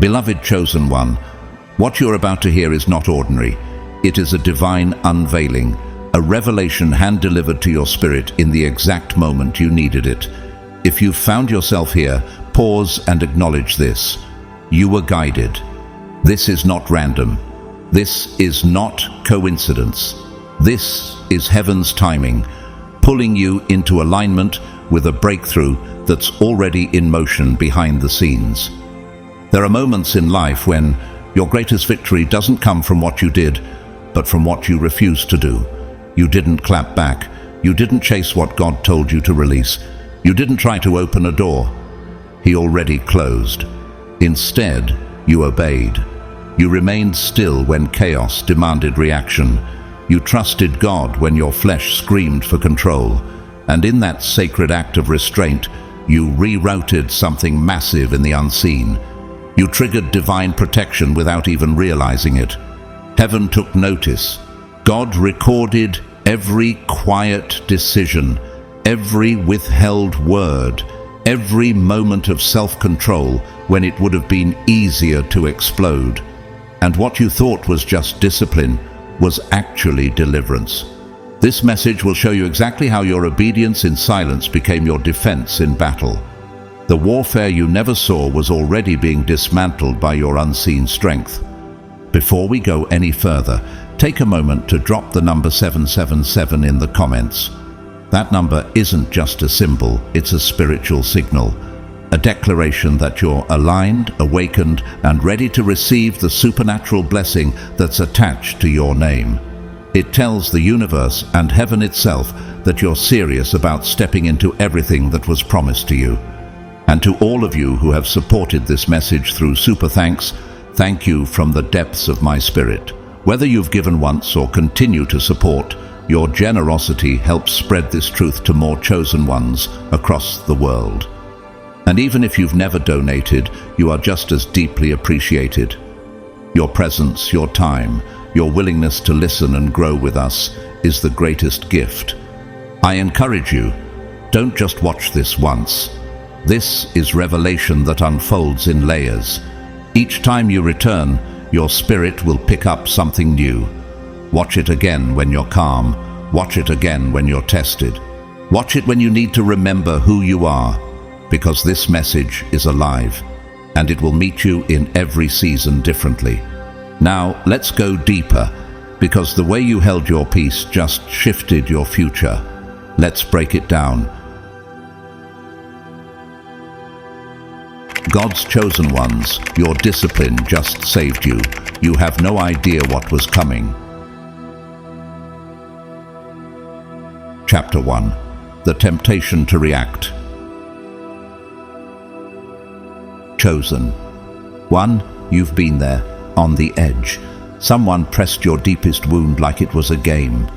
Beloved chosen one, what you're about to hear is not ordinary. It is a divine unveiling, a revelation hand-delivered to your spirit in the exact moment you needed it. If you've found yourself here, pause and acknowledge this. You were guided. This is not random. This is not coincidence. This is heaven's timing, pulling you into alignment with a breakthrough that's already in motion behind the scenes. There are moments in life when your greatest victory doesn't come from what you did, but from what you refused to do. You didn't clap back. You didn't chase what God told you to release. You didn't try to open a door. He already closed. Instead, you obeyed. You remained still when chaos demanded reaction. You trusted God when your flesh screamed for control. And in that sacred act of restraint, you rerouted something massive in the unseen. You triggered divine protection without even realizing it. Heaven took notice. God recorded every quiet decision, every withheld word, every moment of self-control when it would have been easier to explode. And what you thought was just discipline was actually deliverance. This message will show you exactly how your obedience in silence became your defense in battle. The warfare you never saw was already being dismantled by your unseen strength. Before we go any further, take a moment to drop the number 777 in the comments. That number isn't just a symbol, it's a spiritual signal, a declaration that you're aligned, awakened, and ready to receive the supernatural blessing that's attached to your name. It tells the universe and heaven itself that you're serious about stepping into everything that was promised to you. And to all of you who have supported this message through super thanks, thank you from the depths of my spirit. Whether you've given once or continue to support, your generosity helps spread this truth to more chosen ones across the world. And even if you've never donated, you are just as deeply appreciated. Your presence, your time, your willingness to listen and grow with us is the greatest gift. I encourage you, don't just watch this once. This is revelation that unfolds in layers. Each time you return, your spirit will pick up something new. Watch it again when you're calm. Watch it again when you're tested. Watch it when you need to remember who you are, because this message is alive, and it will meet you in every season differently. Now, let's go deeper, because the way you held your peace just shifted your future. Let's break it down. God's chosen ones, your discipline just saved you. You have no idea what was coming. Chapter 1. The temptation to react. Chosen. 1. You've been there, on the edge. Someone pressed your deepest wound like it was a game.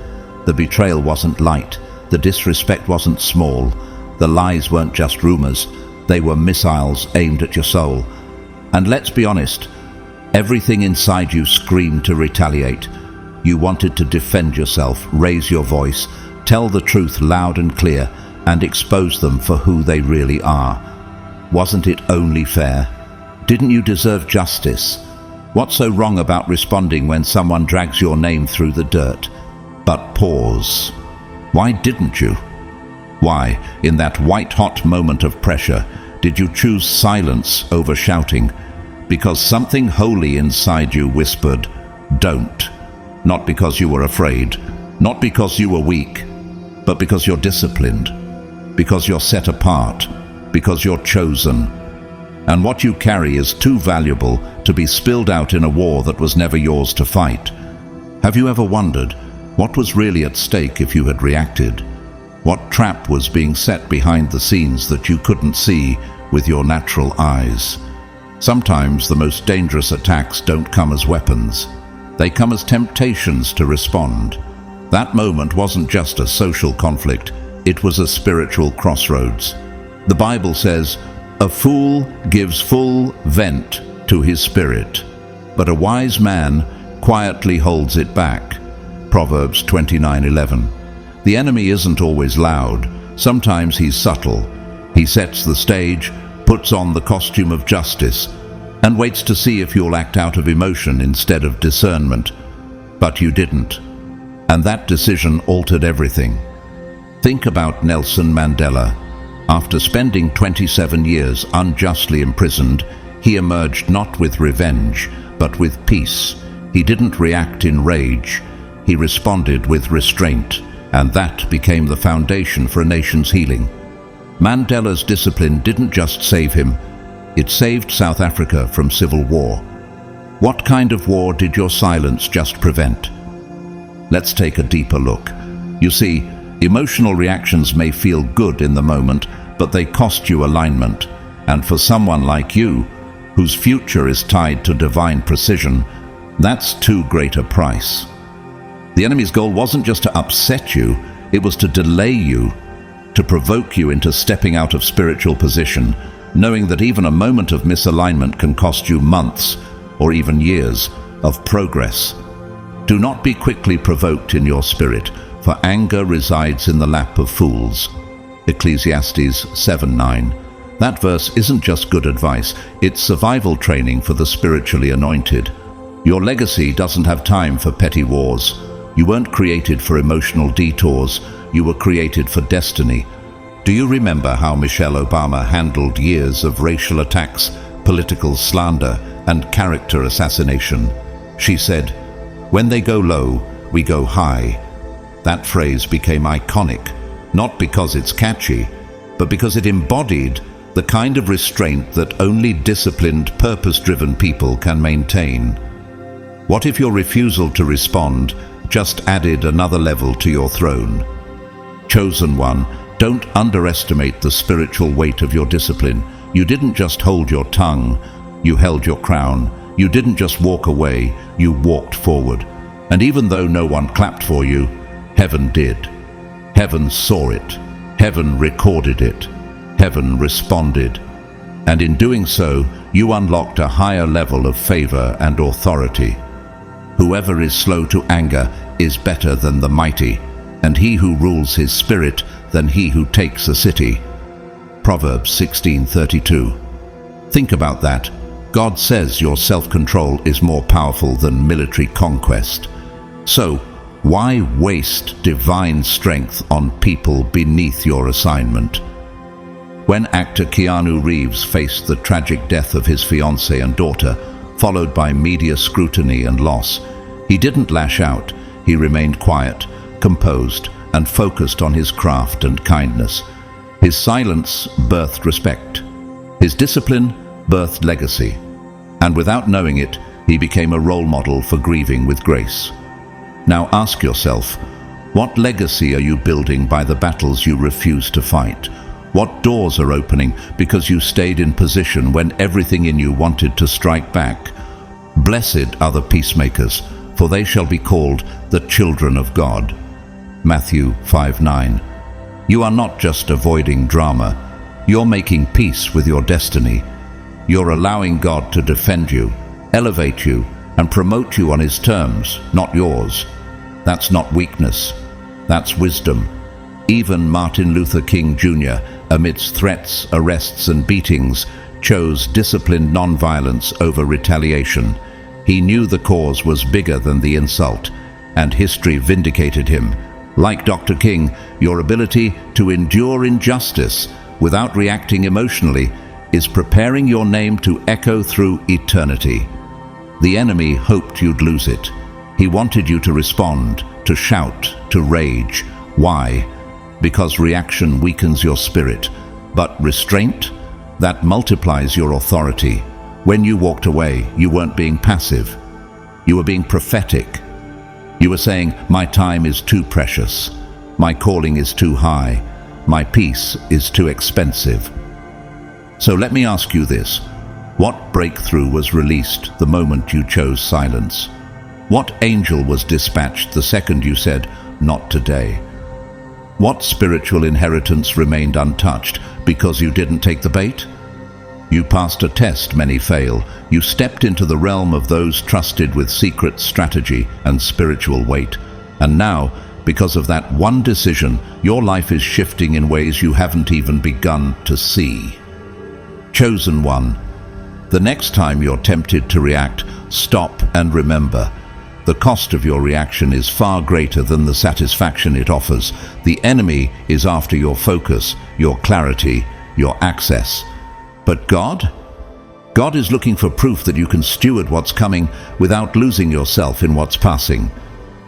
The betrayal wasn't light. The disrespect wasn't small. The lies weren't just rumors. They were missiles aimed at your soul. And let's be honest, everything inside you screamed to retaliate. You wanted to defend yourself, raise your voice, tell the truth loud and clear, and expose them for who they really are. Wasn't it only fair? Didn't you deserve justice? What's so wrong about responding when someone drags your name through the dirt? But pause. Why didn't you? Why, in that white-hot moment of pressure, did you choose silence over shouting? Because something holy inside you whispered, "Don't." Not because you were afraid, not because you were weak, but because you're disciplined, because you're set apart, because you're chosen. And what you carry is too valuable to be spilled out in a war that was never yours to fight. Have you ever wondered what was really at stake if you had reacted? What trap was being set behind the scenes that you couldn't see with your natural eyes? Sometimes the most dangerous attacks don't come as weapons. They come as temptations to respond. That moment wasn't just a social conflict, it was a spiritual crossroads. The Bible says, "A fool gives full vent to his spirit, but a wise man quietly holds it back." Proverbs 29:11. The enemy isn't always loud. Sometimes he's subtle. He sets the stage, puts on the costume of justice, and waits to see if you'll act out of emotion instead of discernment. But you didn't, and that decision altered everything. Think about Nelson Mandela. After spending 27 years unjustly imprisoned, he emerged not with revenge, but with peace. He didn't react in rage. He responded with restraint, and that became the foundation for a nation's healing. Mandela's discipline didn't just save him, it saved South Africa from civil war. What kind of war did your silence just prevent? Let's take a deeper look. You see, emotional reactions may feel good in the moment, but they cost you alignment. And for someone like you, whose future is tied to divine precision, that's too great a price. The enemy's goal wasn't just to upset you, it was to delay you, to provoke you into stepping out of spiritual position, knowing that even a moment of misalignment can cost you months or even years of progress. Do not be quickly provoked in your spirit, for anger resides in the lap of fools. Ecclesiastes 7:9. That verse isn't just good advice, it's survival training for the spiritually anointed. Your legacy doesn't have time for petty wars. You weren't created for emotional detours, you were created for destiny. Do you remember how Michelle Obama handled years of racial attacks, political slander, and character assassination? She said, "When they go low, we go high." That phrase became iconic, not because it's catchy, but because it embodied the kind of restraint that only disciplined, purpose-driven people can maintain. What if your refusal to respond just added another level to your throne? Chosen one, don't underestimate the spiritual weight of your discipline. You didn't just hold your tongue, you held your crown. You didn't just walk away, you walked forward. And even though no one clapped for you, heaven did. Heaven saw it. Heaven recorded it. Heaven responded. And in doing so, you unlocked a higher level of favor and authority. Whoever is slow to anger is better than the mighty, and he who rules his spirit than he who takes a city. Proverbs 16:32. Think about that. God says your self-control is more powerful than military conquest. So, why waste divine strength on people beneath your assignment? When actor Keanu Reeves faced the tragic death of his fiancée and daughter, followed by media scrutiny and loss, he didn't lash out. He remained quiet, composed, and focused on his craft and kindness. His silence birthed respect. His discipline birthed legacy. And without knowing it, he became a role model for grieving with grace. Now ask yourself, what legacy are you building by the battles you refuse to fight? What doors are opening because you stayed in position when everything in you wanted to strike back? Blessed are the peacemakers, for they shall be called the children of God. Matthew 5:9. You are not just avoiding drama, you're making peace with your destiny. You're allowing God to defend you, elevate you, and promote you on His terms, not yours. That's not weakness, that's wisdom. Even Martin Luther King Jr., amidst threats, arrests, and beatings, chose disciplined nonviolence over retaliation. He knew the cause was bigger than the insult, and history vindicated him. Like Dr. King, your ability to endure injustice without reacting emotionally is preparing your name to echo through eternity. The enemy hoped you'd lose it. He wanted you to respond, to shout, to rage. Why? Because reaction weakens your spirit, but restraint, that multiplies your authority. When you walked away, you weren't being passive. You were being prophetic. You were saying, my time is too precious. My calling is too high. My peace is too expensive. So let me ask you this. What breakthrough was released the moment you chose silence? What angel was dispatched the second you said, not today? What spiritual inheritance remained untouched because you didn't take the bait? You passed a test many fail. You stepped into the realm of those trusted with secret strategy and spiritual weight. And now, because of that one decision, your life is shifting in ways you haven't even begun to see. Chosen one, The next time you're tempted to react, stop and remember. The cost of your reaction is far greater than the satisfaction it offers. The enemy is after your focus, your clarity, your access. But God? God is looking for proof that you can steward what's coming without losing yourself in what's passing.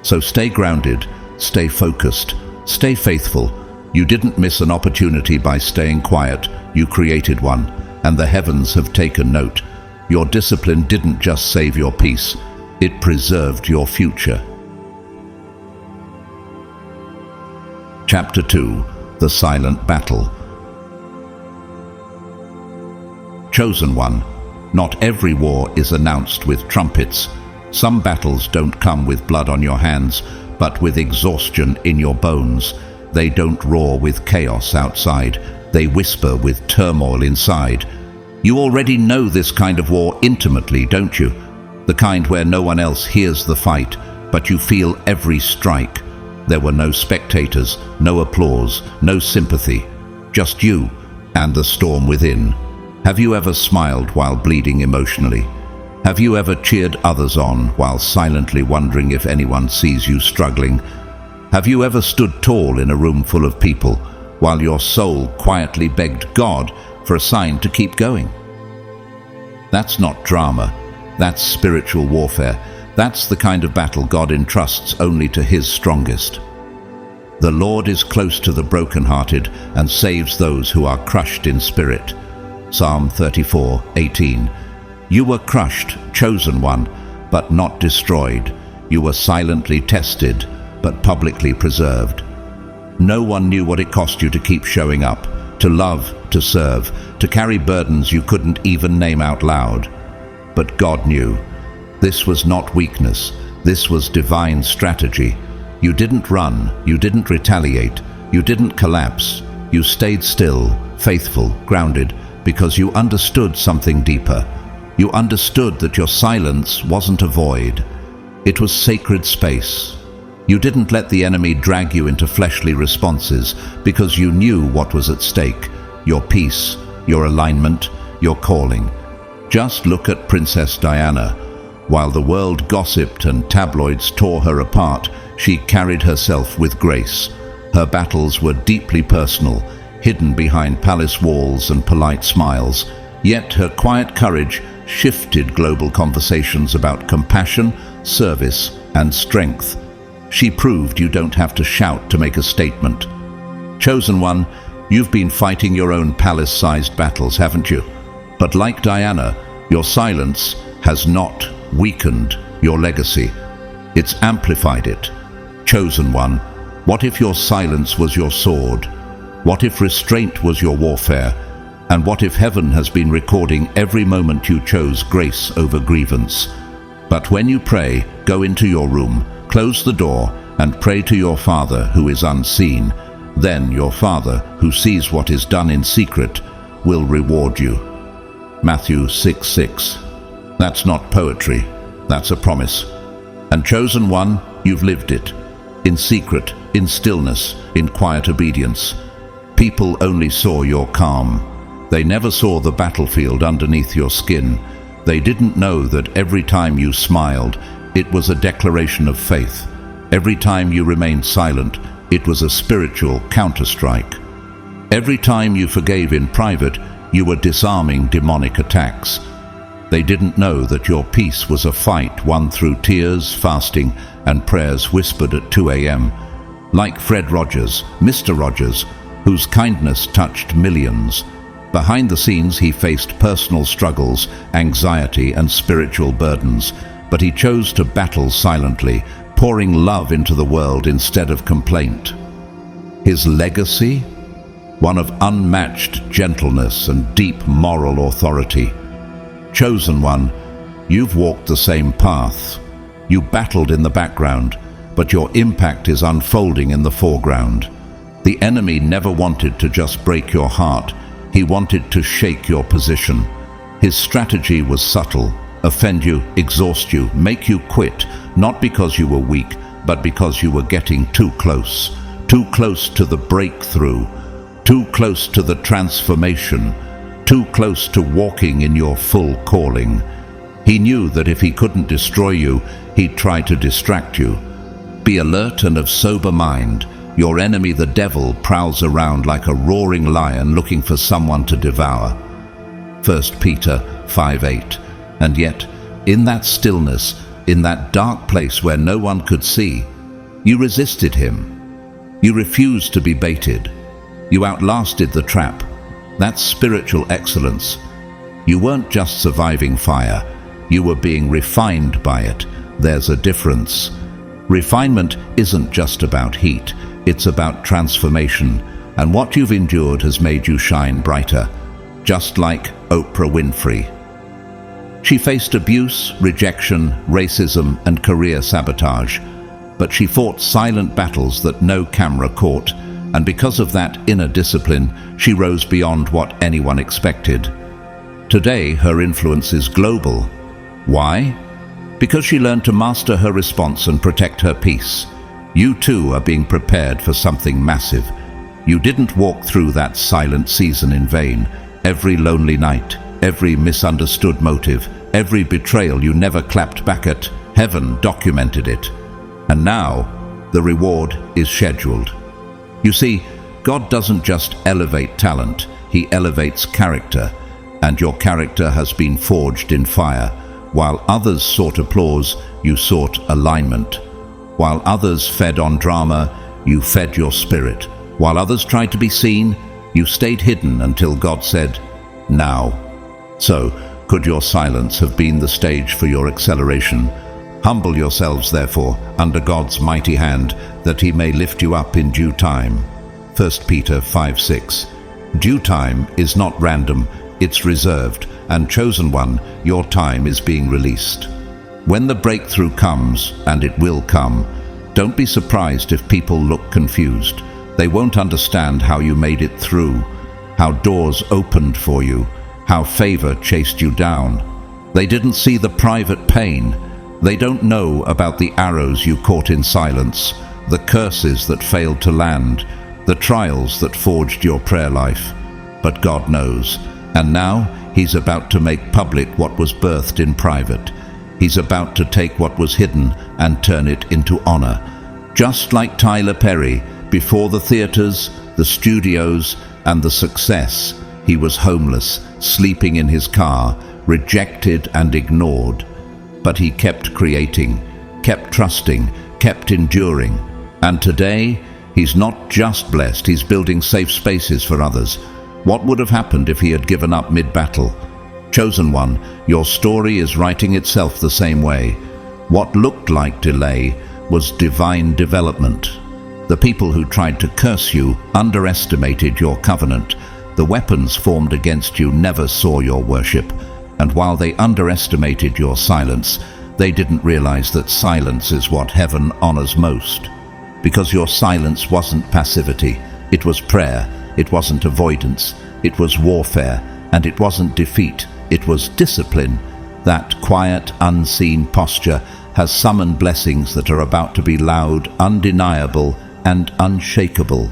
So stay grounded, stay focused, stay faithful. You didn't miss an opportunity by staying quiet. You created one, and the heavens have taken note. Your discipline didn't just save your peace, it preserved your future. Chapter 2: The Silent Battle. Chosen one, not every war is announced with trumpets. Some battles don't come with blood on your hands, but with exhaustion in your bones. They don't roar with chaos outside, they whisper with turmoil inside. You already know this kind of war intimately, don't you? The kind where no one else hears the fight, but you feel every strike. There were no spectators, no applause, no sympathy. Just you and the storm within. Have you ever smiled while bleeding emotionally? Have you ever cheered others on while silently wondering if anyone sees you struggling? Have you ever stood tall in a room full of people while your soul quietly begged God for a sign to keep going? That's not drama. That's spiritual warfare. That's the kind of battle God entrusts only to His strongest. The Lord is close to the brokenhearted and saves those who are crushed in spirit. Psalm 34:18. You were crushed, chosen one, but not destroyed. You were silently tested, but publicly preserved. No one knew what it cost you to keep showing up, to love, to serve, to carry burdens you couldn't even name out loud. But God knew. This was not weakness. This was divine strategy. You didn't run. You didn't retaliate. You didn't collapse. You stayed still, faithful, grounded, because you understood something deeper. You understood that your silence wasn't a void. It was sacred space. You didn't let the enemy drag you into fleshly responses because you knew what was at stake: your peace, your alignment, your calling. Just look at Princess Diana. While the world gossiped and tabloids tore her apart, she carried herself with grace. Her battles were deeply personal, hidden behind palace walls and polite smiles. Yet her quiet courage shifted global conversations about compassion, service, and strength. She proved you don't have to shout to make a statement. Chosen one, you've been fighting your own palace-sized battles, haven't you? But like Diana, your silence has not weakened your legacy. It's amplified it. Chosen one, what if your silence was your sword? What if restraint was your warfare? And what if heaven has been recording every moment you chose grace over grievance? But when you pray, go into your room, close the door, and pray to your Father who is unseen. Then your Father, who sees what is done in secret, will reward you. Matthew 6:6. That's not poetry, that's a promise. And chosen one, you've lived it. In secret, in stillness, in quiet obedience. People only saw your calm. They never saw the battlefield underneath your skin. They didn't know that every time you smiled, it was a declaration of faith. Every time you remained silent, it was a spiritual counterstrike. Every time you forgave in private, you were disarming demonic attacks. They didn't know that your peace was a fight won through tears, fasting, and prayers whispered at 2 a.m. Like Fred Rogers, Mr. Rogers, whose kindness touched millions. Behind the scenes, he faced personal struggles, anxiety, and spiritual burdens, but he chose to battle silently, pouring love into the world instead of complaint. His legacy? One of unmatched gentleness and deep moral authority. Chosen one, you've walked the same path. You battled in the background, but your impact is unfolding in the foreground. The enemy never wanted to just break your heart. He wanted to shake your position. His strategy was subtle: offend you, exhaust you, make you quit, not because you were weak, but because you were getting too close to the breakthrough, too close to the transformation, too close to walking in your full calling. He knew that if he couldn't destroy you, he'd try to distract you. Be alert and of sober mind. Your enemy, the devil, prowls around like a roaring lion looking for someone to devour. 1 Peter 5:8. And yet, in that stillness, in that dark place where no one could see, you resisted him. You refused to be baited. You outlasted the trap. That's spiritual excellence. You weren't just surviving fire. You were being refined by it. There's a difference. Refinement isn't just about heat. It's about transformation. And what you've endured has made you shine brighter. Just like Oprah Winfrey. She faced abuse, rejection, racism, and career sabotage. But she fought silent battles that no camera caught. And because of that inner discipline, she rose beyond what anyone expected. Today, her influence is global. Why? Because she learned to master her response and protect her peace. You too are being prepared for something massive. You didn't walk through that silent season in vain. Every lonely night, every misunderstood motive, every betrayal you never clapped back at, heaven documented it. And now, the reward is scheduled. You see, God doesn't just elevate talent, He elevates character. And your character has been forged in fire. While others sought applause, you sought alignment. While others fed on drama, you fed your spirit. While others tried to be seen, you stayed hidden until God said, "Now." So, could your silence have been the stage for your acceleration? Humble yourselves, therefore, under God's mighty hand, that He may lift you up in due time. 1 Peter 5:6. Due time is not random, it's reserved, and chosen one, your time is being released. When the breakthrough comes, and it will come, don't be surprised if people look confused. They won't understand how you made it through, how doors opened for you, how favor chased you down. They didn't see the private pain. They don't know about the arrows you caught in silence, the curses that failed to land, the trials that forged your prayer life. But God knows. And now, He's about to make public what was birthed in private. He's about to take what was hidden and turn it into honor. Just like Tyler Perry, before the theaters, the studios, and the success, he was homeless, sleeping in his car, rejected and ignored. But he kept creating, kept trusting, kept enduring. And today, he's not just blessed, he's building safe spaces for others. What would have happened if he had given up mid-battle? Chosen one, your story is writing itself the same way. What looked like delay was divine development. The people who tried to curse you underestimated your covenant. The weapons formed against you never saw your worship. And while they underestimated your silence, they didn't realize that silence is what heaven honors most. Because your silence wasn't passivity, it was prayer. It wasn't avoidance, it was warfare, and it wasn't defeat, it was discipline. That quiet, unseen posture has summoned blessings that are about to be loud, undeniable, and unshakable.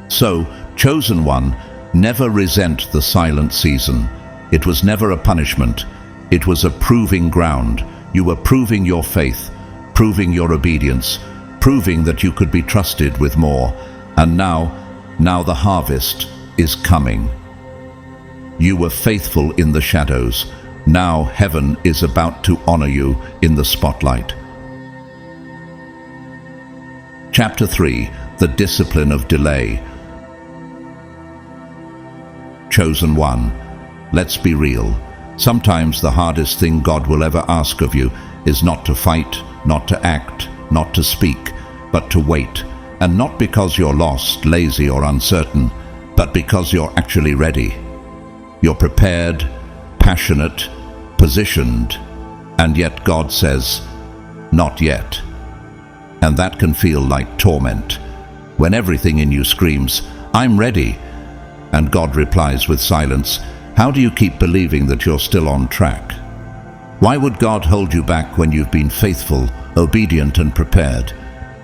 So, chosen one, never resent the silent season. It was never a punishment. It was a proving ground. You were proving your faith, proving your obedience, proving that you could be trusted with more. And now the harvest is coming. You were faithful in the shadows. Now heaven is about to honor you in the spotlight. Chapter 3. The Discipline of Delay. Chosen one. Let's be real. Sometimes the hardest thing God will ever ask of you is not to fight, not to act, not to speak, but to wait. And not because you're lost, lazy, or uncertain, but because you're actually ready. You're prepared, passionate, positioned, and yet God says, "Not yet." And that can feel like torment. When everything in you screams, "I'm ready," and God replies with silence, how do you keep believing that you're still on track? Why would God hold you back when you've been faithful, obedient, and prepared?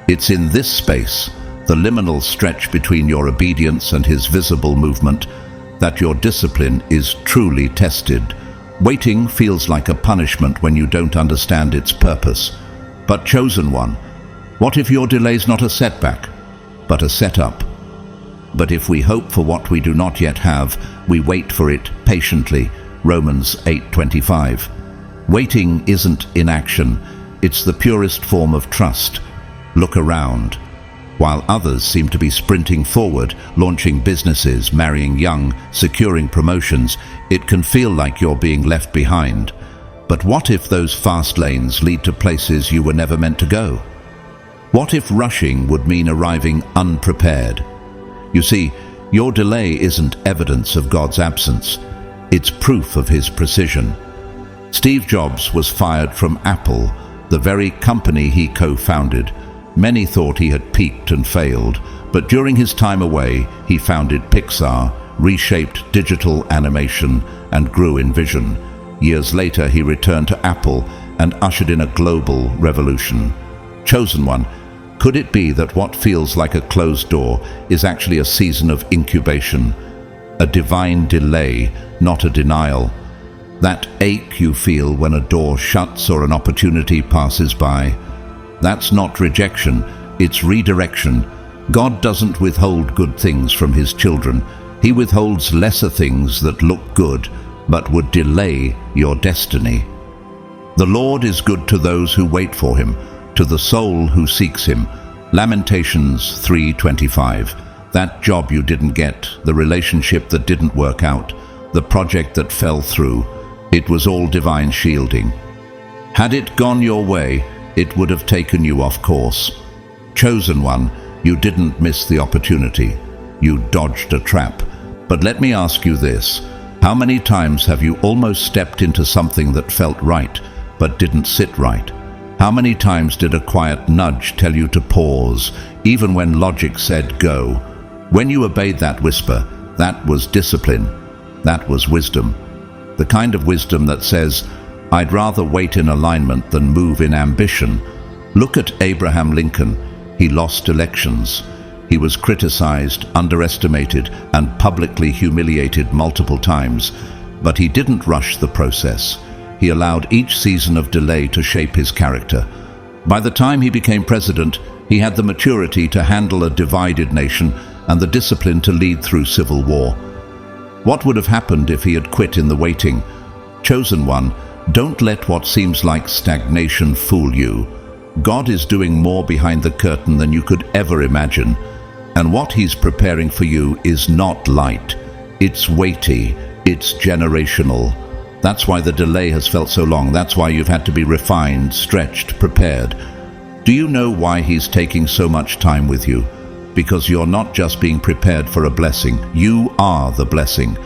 It's in this space, the liminal stretch between your obedience and His visible movement, that your discipline is truly tested. Waiting feels like a punishment when you don't understand its purpose. But chosen one, what if your delay's not a setback, but a setup? But if we hope for what we do not yet have, we wait for it patiently. Romans 8:25. Waiting isn't inaction, it's the purest form of trust. Look around. While others seem to be sprinting forward, launching businesses, marrying young, securing promotions, it can feel like you're being left behind. But what if those fast lanes lead to places you were never meant to go? What if rushing would mean arriving unprepared? You see, your delay isn't evidence of God's absence. It's proof of His precision. Steve Jobs was fired from Apple, the very company he co-founded. Many thought he had peaked and failed, but during his time away, he founded Pixar, reshaped digital animation, and grew in vision. Years later, he returned to Apple and ushered in a global revolution. Chosen one, could it be that what feels like a closed door is actually a season of incubation? A divine delay, not a denial. That ache you feel when a door shuts or an opportunity passes by, that's not rejection, it's redirection. God doesn't withhold good things from His children. He withholds lesser things that look good, but would delay your destiny. The Lord is good to those who wait for Him, to the soul who seeks Him. Lamentations 3:25. That job you didn't get, the relationship that didn't work out, the project that fell through, it was all divine shielding. Had it gone your way, it would have taken you off course. Chosen one, you didn't miss the opportunity. You dodged a trap. But let me ask you this. How many times have you almost stepped into something that felt right, but didn't sit right? How many times did a quiet nudge tell you to pause, even when logic said go? When you obeyed that whisper, that was discipline. That was wisdom. The kind of wisdom that says, I'd rather wait in alignment than move in ambition. Look at Abraham Lincoln. He lost elections. He was criticized, underestimated, and publicly humiliated multiple times. But he didn't rush the process. He allowed each season of delay to shape his character. By the time he became president, he had the maturity to handle a divided nation and the discipline to lead through civil war. What would have happened if he had quit in the waiting? Chosen one, don't let what seems like stagnation fool you. God is doing more behind the curtain than you could ever imagine. And what He's preparing for you is not light. It's weighty. It's generational. That's why the delay has felt so long. That's why you've had to be refined, stretched, prepared. Do you know why He's taking so much time with you? Because you're not just being prepared for a blessing. You are the blessing.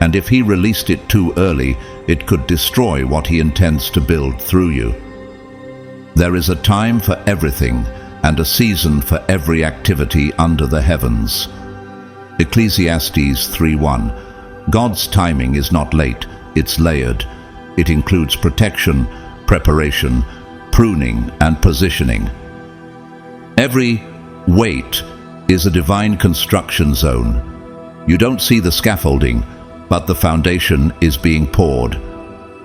And if He released it too early, it could destroy what He intends to build through you. There is a time for everything, and a season for every activity under the heavens. Ecclesiastes 3:1. God's timing is not late, it's layered. It includes protection, preparation, pruning, and positioning. Every wait is a divine construction zone. You don't see the scaffolding, but the foundation is being poured.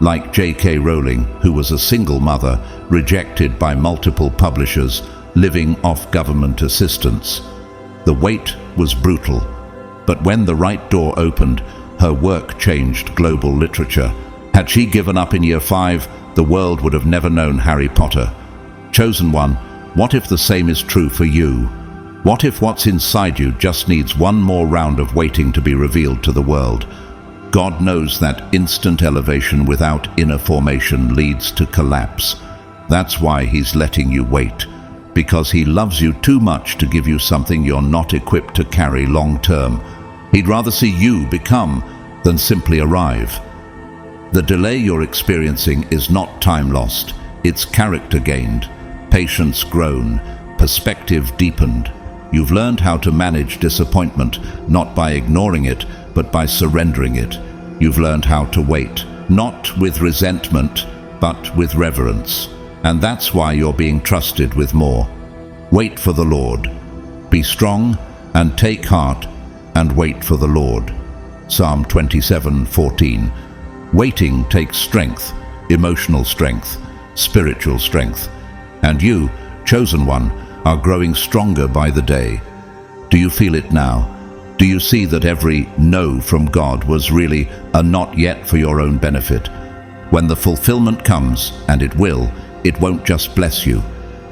Like J.K. Rowling, who was a single mother, rejected by multiple publishers, living off government assistance. The wait was brutal, but when the right door opened, her work changed global literature. Had she given up in year 5, the world would have never known Harry Potter. Chosen one, what if the same is true for you? What if what's inside you just needs one more round of waiting to be revealed to the world? God knows that instant elevation without inner formation leads to collapse. That's why He's letting you wait, because He loves you too much to give you something you're not equipped to carry long term. He'd rather see you become than simply arrive. The delay you're experiencing is not time lost, it's character gained, patience grown, perspective deepened. You've learned how to manage disappointment, not by ignoring it, but by surrendering it. You've learned how to wait, not with resentment, but with reverence. And that's why you're being trusted with more. Wait for the Lord. Be strong and take heart and wait for the Lord. Psalm 27:14. Waiting takes strength, emotional strength, spiritual strength. And you, chosen one, are growing stronger by the day. Do you feel it now? Do you see that every no from God was really a not yet for your own benefit? When the fulfillment comes, and it won't just bless you.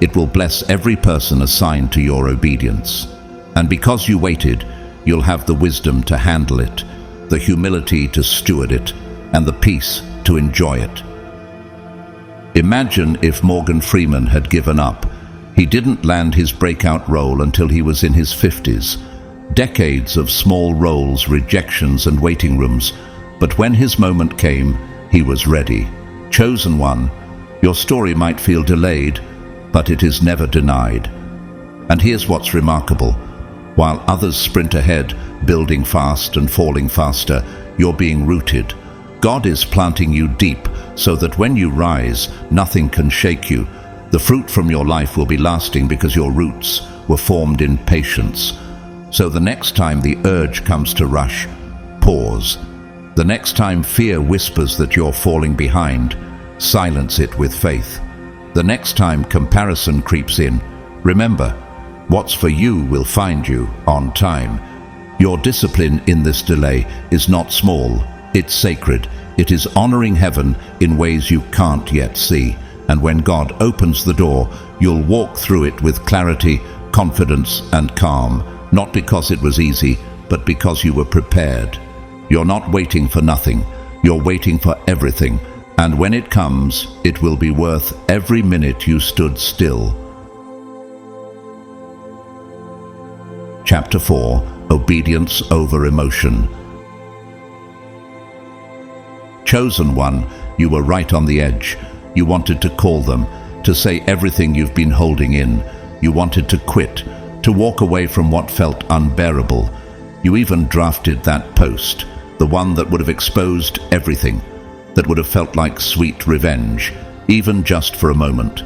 It will bless every person assigned to your obedience. And because you waited, you'll have the wisdom to handle it, the humility to steward it, and the peace to enjoy it. Imagine if Morgan Freeman had given up. He didn't land his breakout role until he was in his 50s. Decades of small roles, rejections, and waiting rooms. But when his moment came, he was ready. Chosen one, your story might feel delayed, but it is never denied. And here's what's remarkable. While others sprint ahead, building fast and falling faster, you're being rooted. God is planting you deep so that when you rise, nothing can shake you. The fruit from your life will be lasting because your roots were formed in patience. So the next time the urge comes to rush, pause. The next time fear whispers that you're falling behind, silence it with faith. The next time comparison creeps in, remember, what's for you will find you on time. Your discipline in this delay is not small, it's sacred. It is honoring heaven in ways you can't yet see. And when God opens the door, you'll walk through it with clarity, confidence, and calm. Not because it was easy, but because you were prepared. You're not waiting for nothing. You're waiting for everything. And when it comes, it will be worth every minute you stood still. Chapter 4. Obedience over emotion. Chosen one, you were right on the edge. You wanted to call them, to say everything you've been holding in. You wanted to quit, to walk away from what felt unbearable. You even drafted that post, the one that would have exposed everything, that would have felt like sweet revenge, even just for a moment.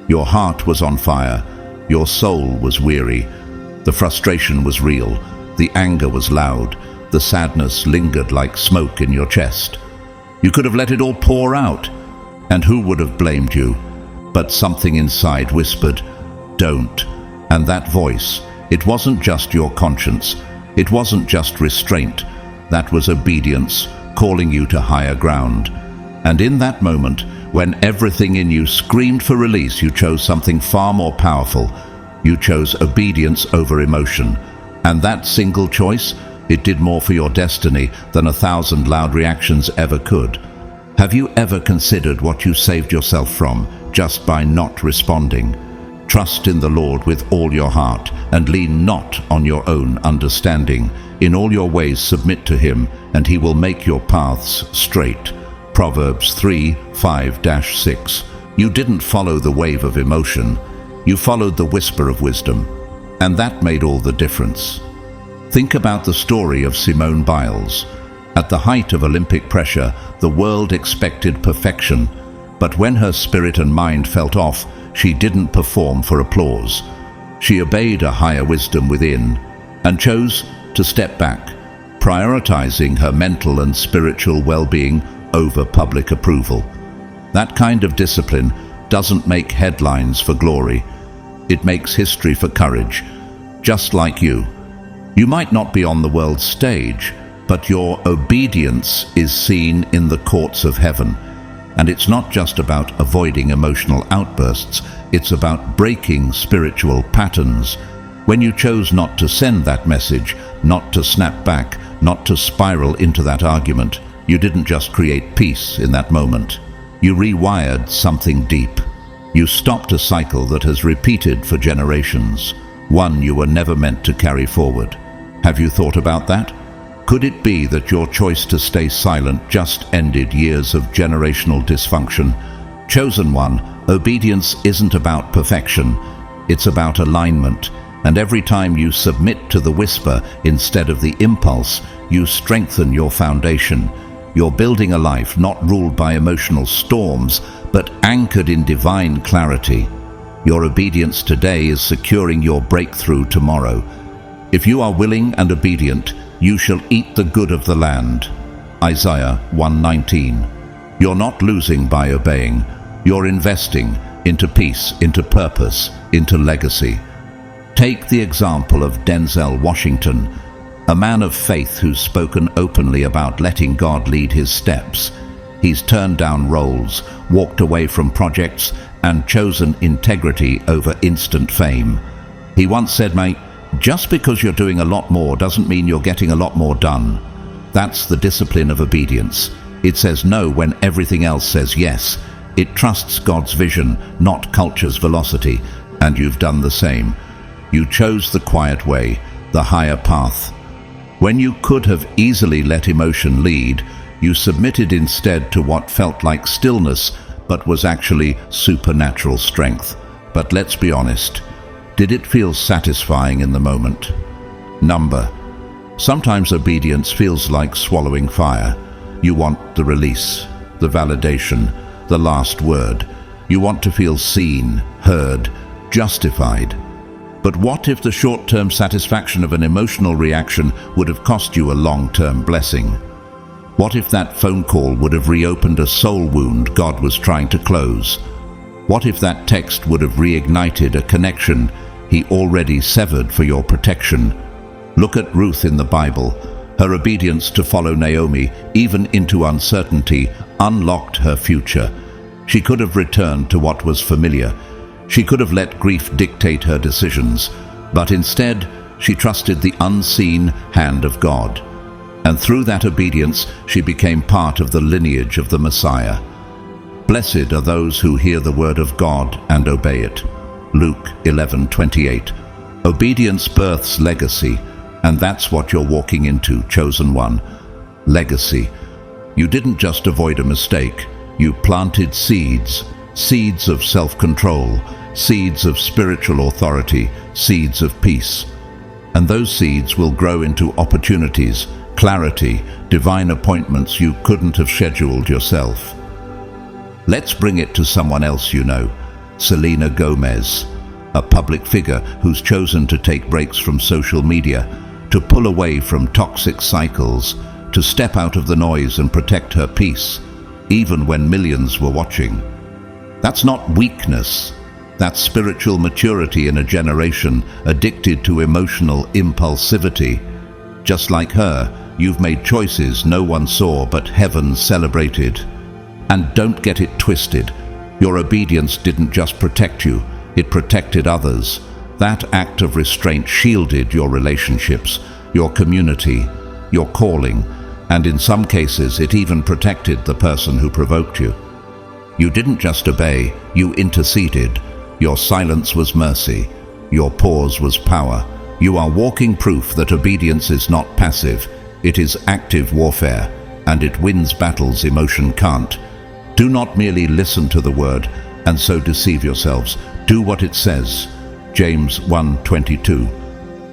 Your heart was on fire. Your soul was weary. The frustration was real. The anger was loud. The sadness lingered like smoke in your chest. You could have let it all pour out, and who would have blamed you? But something inside whispered, don't. And that voice, it wasn't just your conscience. It wasn't just restraint. That was obedience, calling you to higher ground. And in that moment, when everything in you screamed for release, you chose something far more powerful. You chose obedience over emotion. And that single choice, it did more for your destiny than 1,000 loud reactions ever could. Have you ever considered what you saved yourself from just by not responding? Trust in the Lord with all your heart and lean not on your own understanding. In all your ways submit to him, and he will make your paths straight. Proverbs 3:5-6. You didn't follow the wave of emotion. You followed the whisper of wisdom. And that made all the difference. Think about the story of Simone Biles. At the height of Olympic pressure, the world expected perfection. But when her spirit and mind felt off, she didn't perform for applause. She obeyed a higher wisdom within and chose to step back, prioritizing her mental and spiritual well-being over public approval. That kind of discipline doesn't make headlines for glory. It makes history for courage, just like you. You might not be on the world's stage, but your obedience is seen in the courts of heaven. And it's not just about avoiding emotional outbursts, it's about breaking spiritual patterns. When you chose not to send that message, not to snap back, not to spiral into that argument, you didn't just create peace in that moment. You rewired something deep. You stopped a cycle that has repeated for generations, one you were never meant to carry forward. Have you thought about that? Could it be that your choice to stay silent just ended years of generational dysfunction? Chosen one, obedience isn't about perfection, it's about alignment. And every time you submit to the whisper instead of the impulse, you strengthen your foundation. You're building a life not ruled by emotional storms, but anchored in divine clarity. Your obedience today is securing your breakthrough tomorrow. If you are willing and obedient, "You shall eat the good of the land." Isaiah 1:19. You're not losing by obeying. You're investing into peace, into purpose, into legacy. Take the example of Denzel Washington, a man of faith who's spoken openly about letting God lead his steps. He's turned down roles, walked away from projects, and chosen integrity over instant fame. He once said, "Mate, just because you're doing a lot more doesn't mean you're getting a lot more done." That's the discipline of obedience. It says no when everything else says yes. It trusts God's vision, not culture's velocity, and you've done the same. You chose the quiet way, the higher path. When you could have easily let emotion lead, you submitted instead to what felt like stillness, but was actually supernatural strength. But let's be honest, did it feel satisfying in the moment? Sometimes obedience feels like swallowing fire. You want the release, the validation, the last word. You want to feel seen, heard, justified. But what if the short-term satisfaction of an emotional reaction would have cost you a long-term blessing? What if that phone call would have reopened a soul wound God was trying to close? What if that text would have reignited a connection He already severed for your protection? Look at Ruth in the Bible. Her obedience to follow Naomi, even into uncertainty, unlocked her future. She could have returned to what was familiar. She could have let grief dictate her decisions, but instead she trusted the unseen hand of God. And through that obedience, she became part of the lineage of the Messiah. Blessed are those who hear the word of God and obey it. Luke 11:28. Obedience births legacy, and that's what you're walking into, chosen one. Legacy. You didn't just avoid a mistake. You planted seeds. Seeds of self-control, seeds of spiritual authority, seeds of peace. And those seeds will grow into opportunities, clarity, divine appointments you couldn't have scheduled yourself. Let's bring it to someone else you know, Selena Gomez, a public figure who's chosen to take breaks from social media, to pull away from toxic cycles, to step out of the noise and protect her peace, even when millions were watching. That's not weakness. That's spiritual maturity in a generation addicted to emotional impulsivity. Just like her, you've made choices no one saw but heaven celebrated. And don't get it twisted. Your obedience didn't just protect you, it protected others. That act of restraint shielded your relationships, your community, your calling, and in some cases it even protected the person who provoked you. You didn't just obey, you interceded. Your silence was mercy. Your pause was power. You are walking proof that obedience is not passive. It is active warfare, and it wins battles emotion can't. Do not merely listen to the word and so deceive yourselves. Do what it says. James 1:22.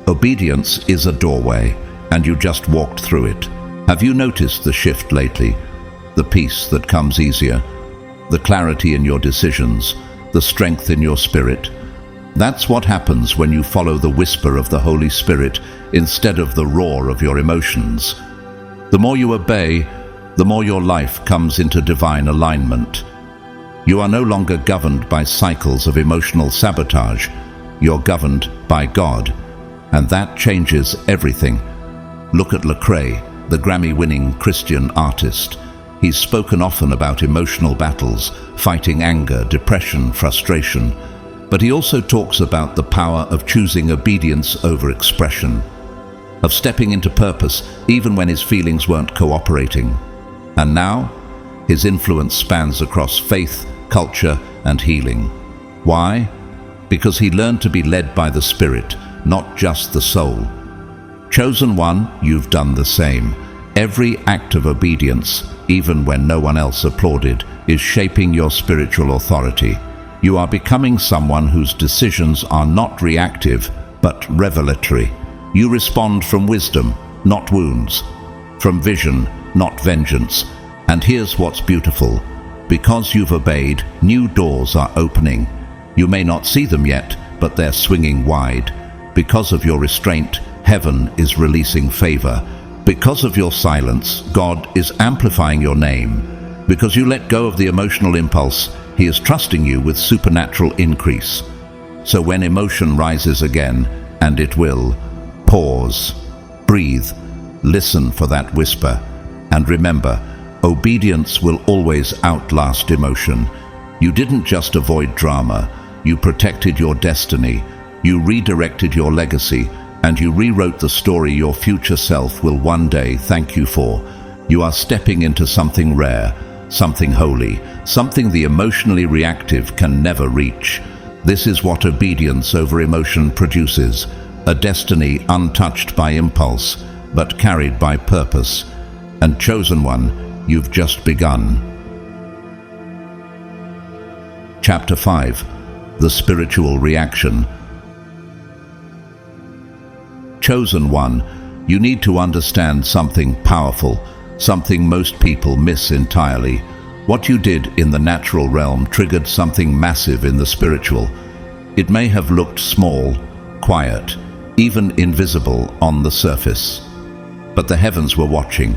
Obedience is a doorway, and you just walked through it. Have you noticed the shift lately? The peace that comes easier, the clarity in your decisions, the strength in your spirit. That's what happens when you follow the whisper of the Holy Spirit instead of the roar of your emotions. The more you obey, the more your life comes into divine alignment. You are no longer governed by cycles of emotional sabotage. You're governed by God, and that changes everything. Look at Lecrae, the Grammy-winning Christian artist. He's spoken often about emotional battles, fighting anger, depression, frustration. But he also talks about the power of choosing obedience over expression, of stepping into purpose even when his feelings weren't cooperating. And now, his influence spans across faith, culture, and healing. Why? Because he learned to be led by the Spirit, not just the soul. Chosen one, you've done the same. Every act of obedience, even when no one else applauded, is shaping your spiritual authority. You are becoming someone whose decisions are not reactive, but revelatory. You respond from wisdom, not wounds, from vision, not vengeance. And here's what's beautiful. Because you've obeyed, new doors are opening. You may not see them yet, but they're swinging wide. Because of your restraint, heaven is releasing favor. Because of your silence, God is amplifying your name. Because you let go of the emotional impulse, He is trusting you with supernatural increase. So when emotion rises again, and it will, pause, breathe, listen for that whisper, and remember, obedience will always outlast emotion. You didn't just avoid drama, you protected your destiny, you redirected your legacy, and you rewrote the story your future self will one day thank you for. You are stepping into something rare, something holy, something the emotionally reactive can never reach. This is what obedience over emotion produces, a destiny untouched by impulse, but carried by purpose. And chosen one, you've just begun. Chapter 5. The Spiritual Reaction. Chosen one, you need to understand something powerful, something most people miss entirely. What you did in the natural realm triggered something massive in the spiritual. It may have looked small, quiet, even invisible on the surface. But the heavens were watching,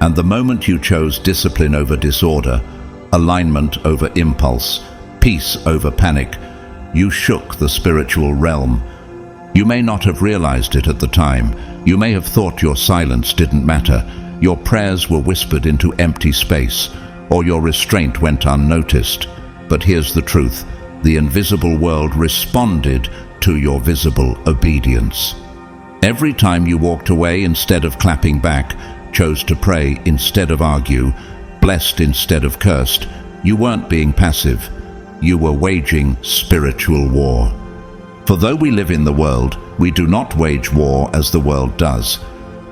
and the moment you chose discipline over disorder, alignment over impulse, peace over panic, you shook the spiritual realm. You may not have realized it at the time. You may have thought your silence didn't matter. Your prayers were whispered into empty space, or your restraint went unnoticed. But here's the truth. The invisible world responded to your visible obedience. Every time you walked away instead of clapping back, chose to pray instead of argue, blessed instead of cursed, you weren't being passive. You were waging spiritual war. For though we live in the world, we do not wage war as the world does.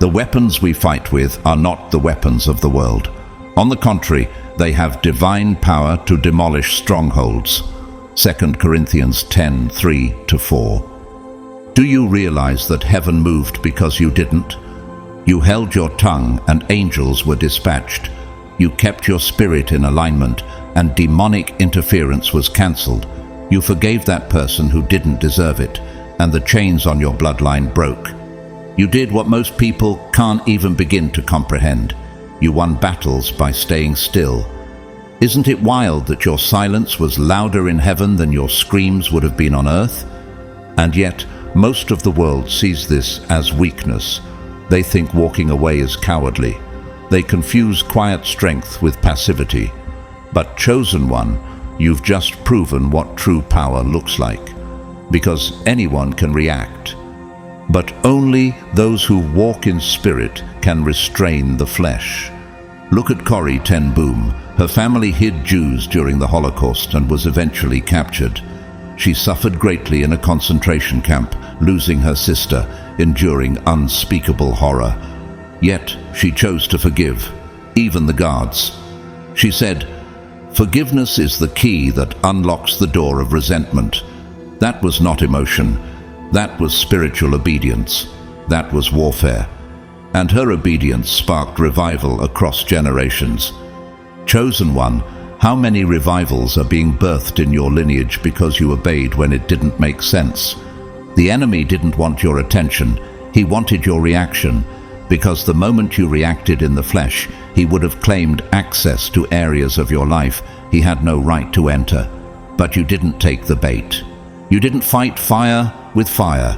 The weapons we fight with are not the weapons of the world. On the contrary, they have divine power to demolish strongholds. 2 Corinthians 10:3-4. Do you realize that heaven moved because you didn't? You held your tongue and angels were dispatched. You kept your spirit in alignment and demonic interference was cancelled. You forgave that person who didn't deserve it, and the chains on your bloodline broke. You did what most people can't even begin to comprehend. You won battles by staying still. Isn't it wild that your silence was louder in heaven than your screams would have been on earth? And yet, most of the world sees this as weakness. They think walking away is cowardly. They confuse quiet strength with passivity. But chosen one, you've just proven what true power looks like. Because anyone can react. But only those who walk in spirit can restrain the flesh. Look at Corrie ten Boom. Her family hid Jews during the Holocaust and was eventually captured. She suffered greatly in a concentration camp, losing her sister, enduring unspeakable horror. Yet she chose to forgive, even the guards. She said, "Forgiveness is the key that unlocks the door of resentment." That was not emotion. That was spiritual obedience. That was warfare. And her obedience sparked revival across generations. Chosen one, how many revivals are being birthed in your lineage because you obeyed when it didn't make sense? The enemy didn't want your attention. He wanted your reaction, because the moment you reacted in the flesh, he would have claimed access to areas of your life he had no right to enter. But you didn't take the bait. You didn't fight fire with fire.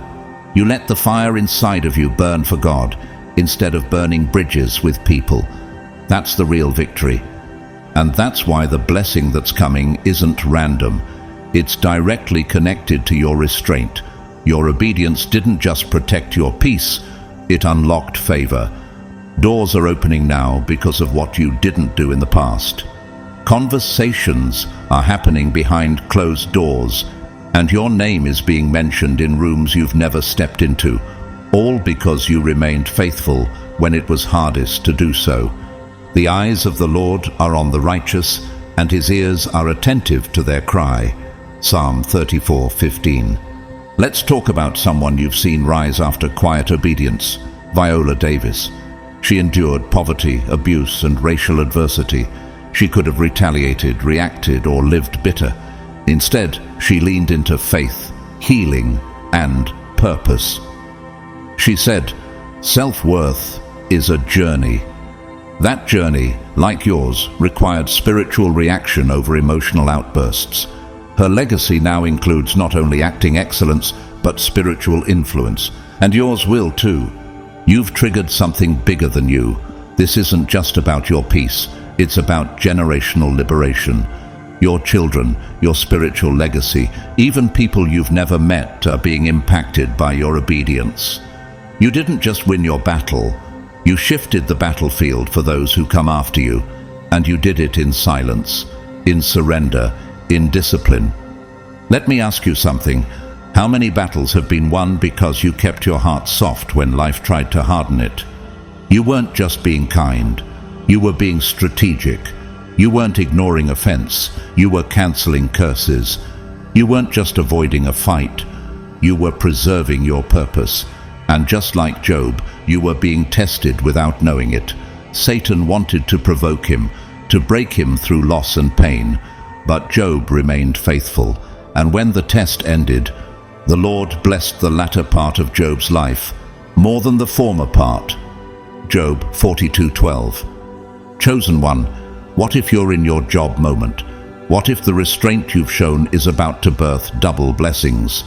You let the fire inside of you burn for God, instead of burning bridges with people. That's the real victory. And that's why the blessing that's coming isn't random. It's directly connected to your restraint. Your obedience didn't just protect your peace, it unlocked favor. Doors are opening now because of what you didn't do in the past. Conversations are happening behind closed doors, and your name is being mentioned in rooms you've never stepped into, all because you remained faithful when it was hardest to do so. The eyes of the Lord are on the righteous, and his ears are attentive to their cry. Psalm 34:15. Let's talk about someone you've seen rise after quiet obedience, Viola Davis. She endured poverty, abuse, and racial adversity. She could have retaliated, reacted, or lived bitter. Instead, she leaned into faith, healing, and purpose. She said, "Self-worth is a journey. That journey, like yours, required spiritual reaction over emotional outbursts. Her legacy now includes not only acting excellence, but spiritual influence. And yours will too. You've triggered something bigger than you. This isn't just about your peace, it's about generational liberation. Your children, your spiritual legacy, even people you've never met are being impacted by your obedience. You didn't just win your battle, you shifted the battlefield for those who come after you, and you did it in silence, in surrender, in discipline. Let me ask you something. How many battles have been won because you kept your heart soft when life tried to harden it? You weren't just being kind, you were being strategic. You weren't ignoring offense, you were canceling curses. You weren't just avoiding a fight, you were preserving your purpose. And just like Job, you were being tested without knowing it. Satan wanted to provoke him, to break him through loss and pain. But Job remained faithful, and when the test ended, the Lord blessed the latter part of Job's life more than the former part. Job 42:12. Chosen one, what if you're in your job moment? What if the restraint you've shown is about to birth double blessings?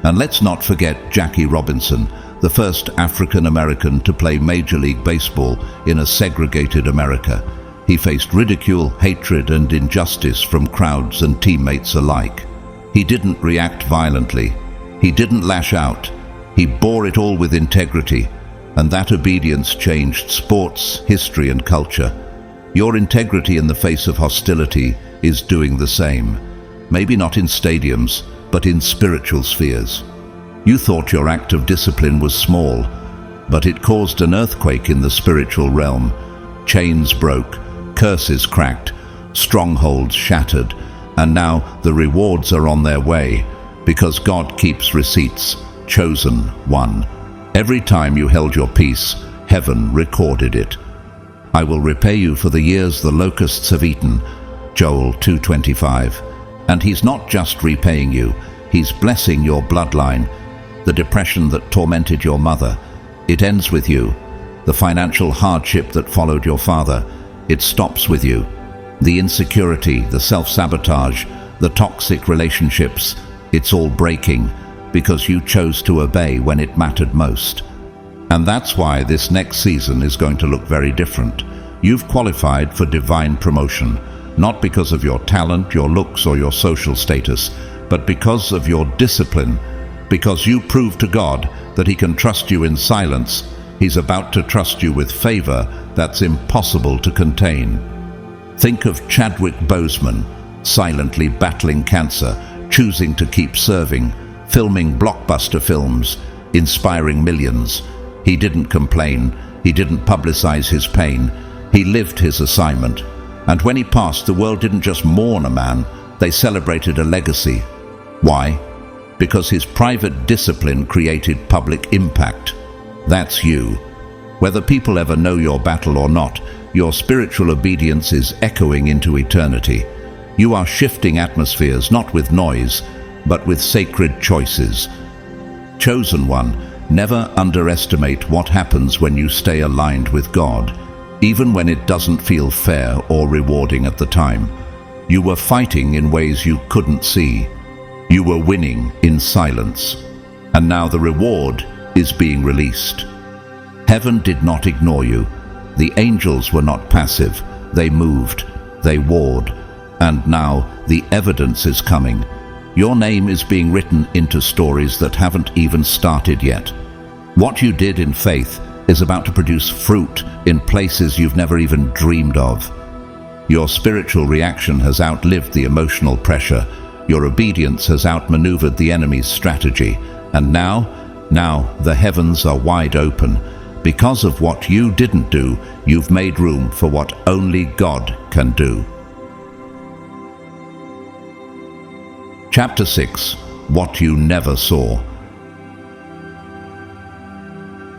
And let's not forget Jackie Robinson, the first African American to play Major League Baseball in a segregated America. He faced ridicule, hatred, and injustice from crowds and teammates alike. He didn't react violently. He didn't lash out. He bore it all with integrity, and that obedience changed sports, history, and culture. Your integrity in the face of hostility is doing the same. Maybe not in stadiums, but in spiritual spheres. You thought your act of discipline was small, but it caused an earthquake in the spiritual realm. Chains broke, curses cracked, strongholds shattered, and now the rewards are on their way, because God keeps receipts. Chosen one. Every time you held your peace, heaven recorded it. I will repay you for the years the locusts have eaten. Joel 2:25. And he's not just repaying you, he's blessing your bloodline. The depression that tormented your mother, it ends with you. The financial hardship that followed your father, it stops with you. The insecurity, the self-sabotage, the toxic relationships, it's all breaking because you chose to obey when it mattered most. And that's why this next season is going to look very different. You've qualified for divine promotion, not because of your talent, your looks, or your social status, but because of your discipline. Because you proved to God that He can trust you in silence, He's about to trust you with favor that's impossible to contain. Think of Chadwick Boseman, silently battling cancer, choosing to keep serving, filming blockbuster films, inspiring millions. He didn't complain, he didn't publicize his pain, he lived his assignment. And when he passed, the world didn't just mourn a man, they celebrated a legacy. Why? Because his private discipline created public impact. That's you. Whether people ever know your battle or not, your spiritual obedience is echoing into eternity. You are shifting atmospheres not with noise, but with sacred choices. Chosen one, never underestimate what happens when you stay aligned with God, even when it doesn't feel fair or rewarding at the time. You were fighting in ways you couldn't see. You were winning in silence. And now the reward is being released. Heaven did not ignore you. The angels were not passive. They moved. They warred. And now the evidence is coming. Your name is being written into stories that haven't even started yet. What you did in faith is about to produce fruit in places you've never even dreamed of. Your spiritual reaction has outlived the emotional pressure. Your obedience has outmaneuvered the enemy's strategy. And now the heavens are wide open. Because of what you didn't do, you've made room for what only God can do. Chapter 6. What you never saw.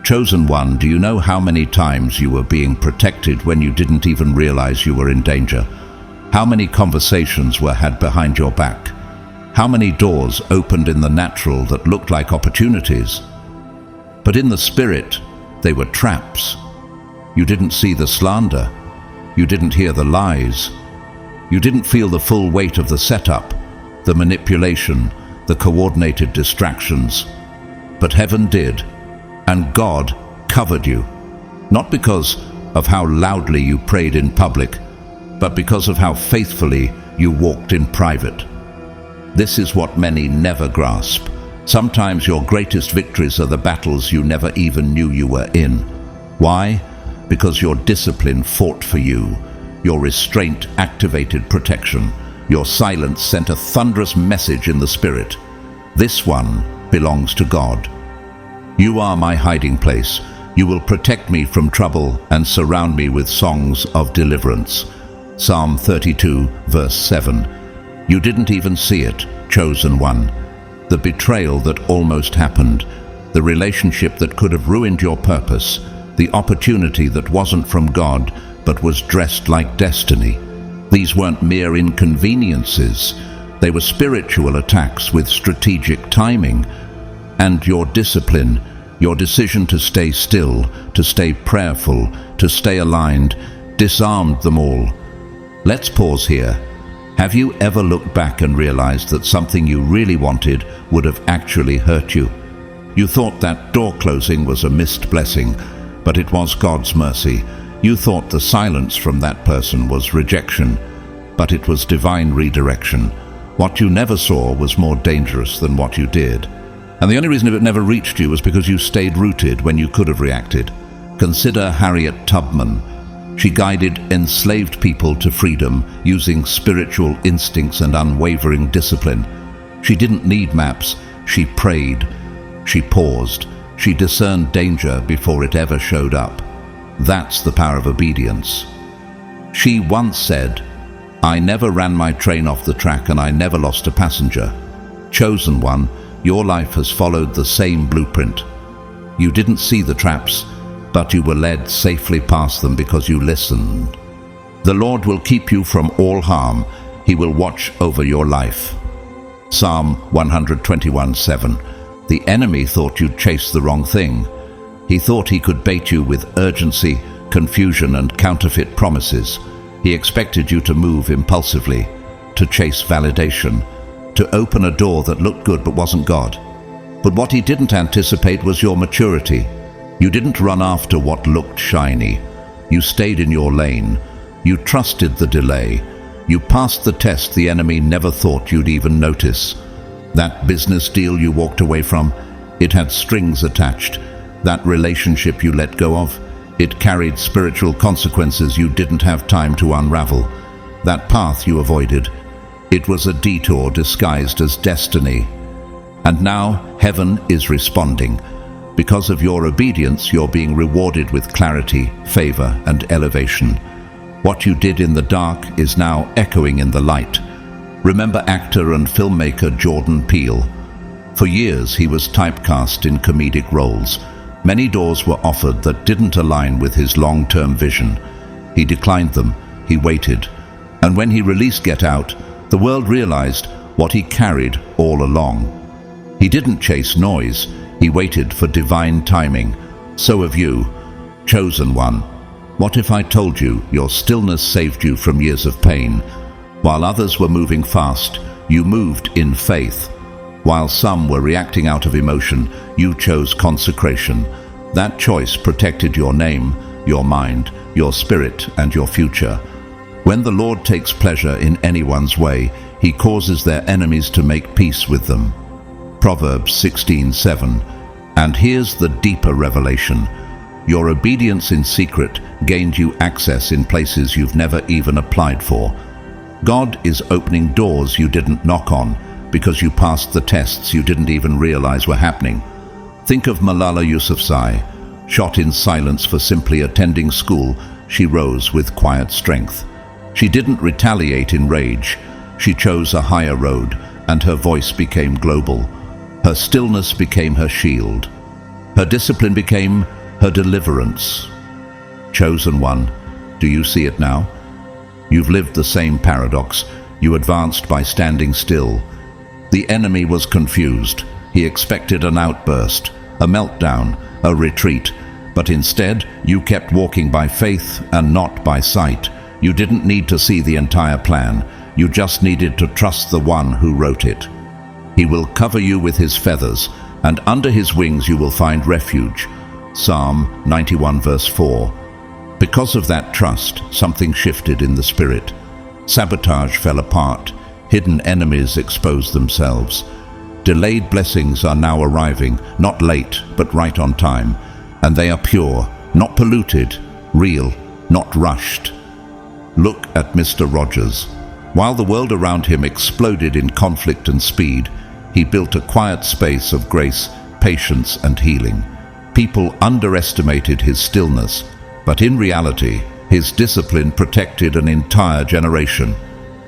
Chosen one, do you know how many times you were being protected when you didn't even realize you were in danger? How many conversations were had behind your back? How many doors opened in the natural that looked like opportunities? But in the spirit, they were traps. You didn't see the slander. You didn't hear the lies. You didn't feel the full weight of the setup, the manipulation, the coordinated distractions. But heaven did, and God covered you, not because of how loudly you prayed in public, but because of how faithfully you walked in private. This is what many never grasp. Sometimes your greatest victories are the battles you never even knew you were in. Why? Because your discipline fought for you. Your restraint activated protection. Your silence sent a thunderous message in the spirit. This one belongs to God. You are my hiding place. You will protect me from trouble and surround me with songs of deliverance. Psalm 32, verse 7. You didn't even see it, chosen one. The betrayal that almost happened, the relationship that could have ruined your purpose, the opportunity that wasn't from God but was dressed like destiny. These weren't mere inconveniences. They were spiritual attacks with strategic timing. And your discipline, your decision to stay still, to stay prayerful, to stay aligned, disarmed them all. Let's pause here. Have you ever looked back and realized that something you really wanted would have actually hurt you? You thought that door closing was a missed blessing, but it was God's mercy. You thought the silence from that person was rejection, but it was divine redirection. What you never saw was more dangerous than what you did. And the only reason it never reached you was because you stayed rooted when you could have reacted. Consider Harriet Tubman. She guided enslaved people to freedom using spiritual instincts and unwavering discipline. She didn't need maps. She prayed. She paused. She discerned danger before it ever showed up. That's the power of obedience. She once said, "I never ran my train off the track and I never lost a passenger." Chosen one, your life has followed the same blueprint. You didn't see the traps, but you were led safely past them because you listened. The Lord will keep you from all harm. He will watch over your life. Psalm 121:7. The enemy thought you'd chased the wrong thing. He thought he could bait you with urgency, confusion, and counterfeit promises. He expected you to move impulsively, to chase validation, to open a door that looked good but wasn't God. But what he didn't anticipate was your maturity. You didn't run after what looked shiny. You stayed in your lane. You trusted the delay. You passed the test the enemy never thought you'd even notice. That business deal you walked away from, it had strings attached. That relationship you let go of, it carried spiritual consequences you didn't have time to unravel. That path you avoided, it was a detour disguised as destiny. And now heaven is responding. Because of your obedience, you're being rewarded with clarity, favor, and elevation. What you did in the dark is now echoing in the light. Remember actor and filmmaker Jordan Peele. For years, he was typecast in comedic roles. Many doors were offered that didn't align with his long-term vision. He declined them. He waited. And when he released Get Out, the world realized what he carried all along. He didn't chase noise. He waited for divine timing. So have you, chosen one. What if I told you your stillness saved you from years of pain? While others were moving fast, you moved in faith. While some were reacting out of emotion, you chose consecration. That choice protected your name, your mind, your spirit, and your future. When the Lord takes pleasure in anyone's way, he causes their enemies to make peace with them. Proverbs 16:7. And here's the deeper revelation. Your obedience in secret gained you access in places you've never even applied for. God is opening doors you didn't knock on because you passed the tests you didn't even realize were happening. Think of Malala Yousafzai. Shot in silence for simply attending school, she rose with quiet strength. She didn't retaliate in rage. She chose a higher road, and her voice became global. Her stillness became her shield. Her discipline became her deliverance. Chosen one, do you see it now? You've lived the same paradox. You advanced by standing still. The enemy was confused. He expected an outburst, a meltdown, a retreat. But instead, you kept walking by faith and not by sight. You didn't need to see the entire plan. You just needed to trust the one who wrote it. He will cover you with his feathers, and under his wings you will find refuge. Psalm 91 verse 4. Because of that trust, something shifted in the spirit. Sabotage fell apart. Hidden enemies exposed themselves. Delayed blessings are now arriving, not late, but right on time. And they are pure, not polluted, real, not rushed. Look at Mr. Rogers. While the world around him exploded in conflict and speed, he built a quiet space of grace, patience, and healing. People underestimated his stillness, but in reality, his discipline protected an entire generation.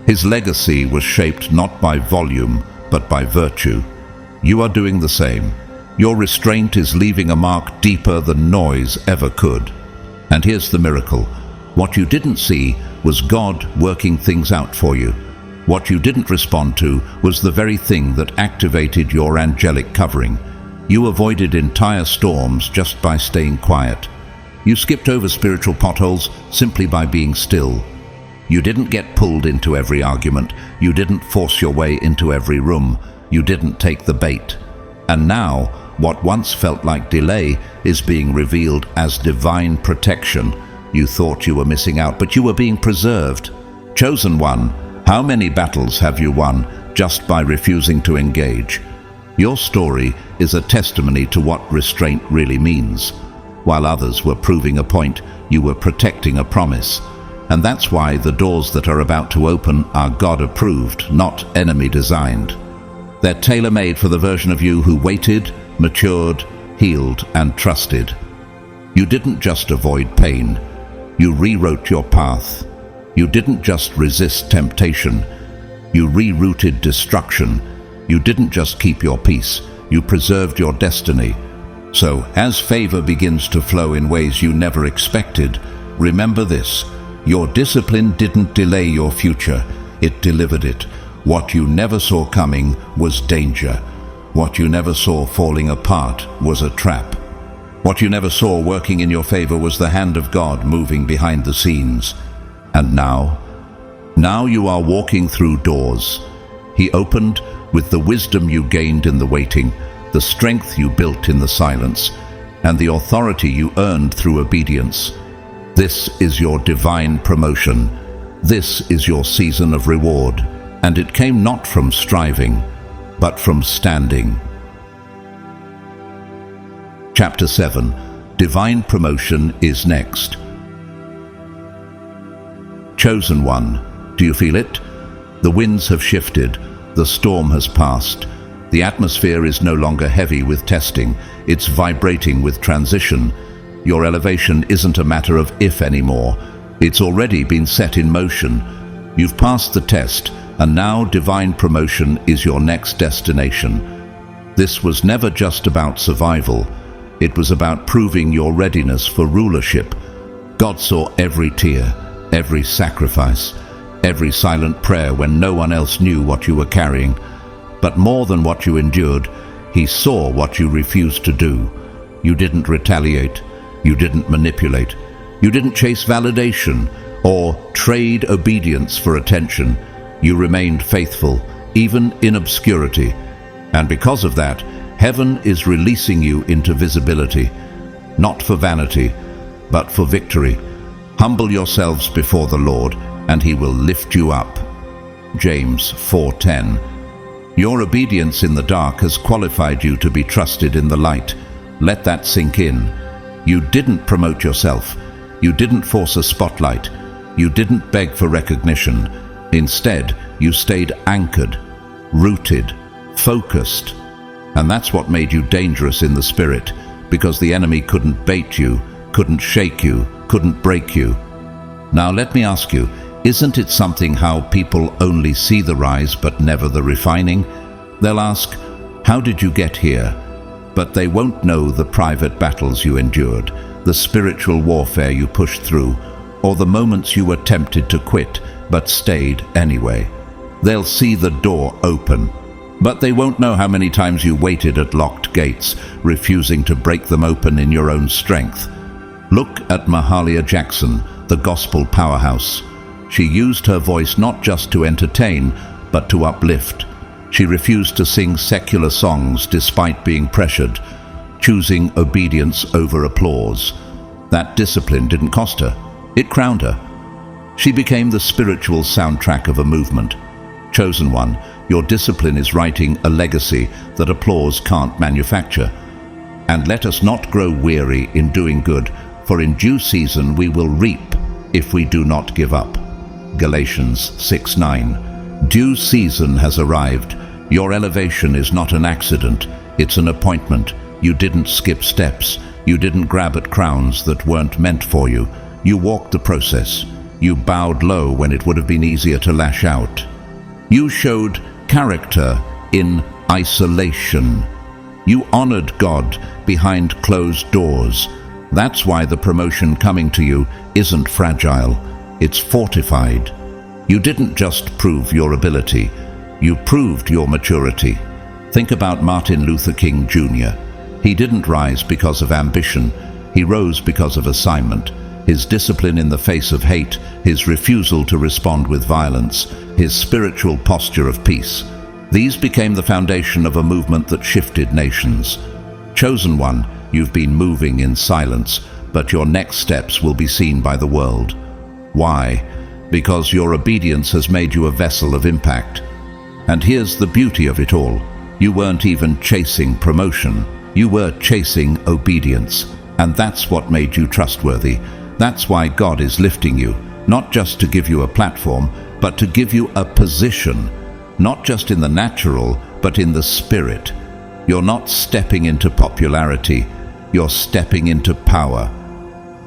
His legacy was shaped not by volume, but by virtue. You are doing the same. Your restraint is leaving a mark deeper than noise ever could. And here's the miracle. What you didn't see was God working things out for you. What you didn't respond to was the very thing that activated your angelic covering. You avoided entire storms just by staying quiet. You skipped over spiritual potholes simply by being still. You didn't get pulled into every argument. You didn't force your way into every room. You didn't take the bait. And now, what once felt like delay is being revealed as divine protection. You thought you were missing out, but you were being preserved. Chosen one, how many battles have you won just by refusing to engage? Your story is a testimony to what restraint really means. While others were proving a point, you were protecting a promise. And that's why the doors that are about to open are God-approved, not enemy-designed. They're tailor-made for the version of you who waited, matured, healed, and trusted. You didn't just avoid pain. You rewrote your path. You didn't just resist temptation. You rerouted destruction. You didn't just keep your peace. You preserved your destiny. So, as favor begins to flow in ways you never expected, remember this. Your discipline didn't delay your future. It delivered it. What you never saw coming was danger. What you never saw falling apart was a trap. What you never saw working in your favor was the hand of God moving behind the scenes. And now you are walking through doors. He opened with the wisdom you gained in the waiting, the strength you built in the silence, and the authority you earned through obedience. This is your divine promotion. This is your season of reward. And it came not from striving, but from standing. Chapter 7. Divine promotion is next. Chosen one, do you feel it? The winds have shifted. The storm has passed. The atmosphere is no longer heavy with testing. It's vibrating with transition. Your elevation isn't a matter of if anymore. It's already been set in motion. You've passed the test, and now divine promotion is your next destination. This was never just about survival. It was about proving your readiness for rulership. God saw every tear, every sacrifice, every silent prayer when no one else knew what you were carrying. But more than what you endured, He saw what you refused to do. You didn't retaliate. You didn't manipulate. You didn't chase validation or trade obedience for attention. You remained faithful, even in obscurity. And because of that, heaven is releasing you into visibility, not for vanity, but for victory. Humble yourselves before the Lord, and He will lift you up. James 4:10. Your obedience in the dark has qualified you to be trusted in the light. Let that sink in. You didn't promote yourself. You didn't force a spotlight. You didn't beg for recognition. Instead, you stayed anchored, rooted, focused. And that's what made you dangerous in the spirit, because the enemy couldn't bait you, couldn't shake you, couldn't break you. Now let me ask you, isn't it something how people only see the rise but never the refining? They'll ask, how did you get here? But they won't know the private battles you endured, the spiritual warfare you pushed through, or the moments you were tempted to quit but stayed anyway. They'll see the door open, but they won't know how many times you waited at locked gates, refusing to break them open in your own strength. Look at Mahalia Jackson, the gospel powerhouse. She used her voice not just to entertain, but to uplift. She refused to sing secular songs despite being pressured, choosing obedience over applause. That discipline didn't cost her, it crowned her. She became the spiritual soundtrack of a movement. Chosen one, your discipline is writing a legacy that applause can't manufacture. And let us not grow weary in doing good, for in due season we will reap if we do not give up. Galatians 6:9. Due season has arrived. Your elevation is not an accident, it's an appointment. You didn't skip steps. You didn't grab at crowns that weren't meant for you. You walked the process. You bowed low when it would have been easier to lash out. You showed character in isolation. You honored God behind closed doors. That's why the promotion coming to you isn't fragile, it's fortified. You didn't just prove your ability, you proved your maturity. Think about Martin Luther King Jr. He didn't rise because of ambition, he rose because of assignment. His discipline in the face of hate, his refusal to respond with violence, his spiritual posture of peace. These became the foundation of a movement that shifted nations. Chosen one, you've been moving in silence, but your next steps will be seen by the world. Why? Because your obedience has made you a vessel of impact. And here's the beauty of it all. You weren't even chasing promotion. You were chasing obedience. And that's what made you trustworthy. That's why God is lifting you, not just to give you a platform, but to give you a position, not just in the natural, but in the spirit. You're not stepping into popularity, you're stepping into power.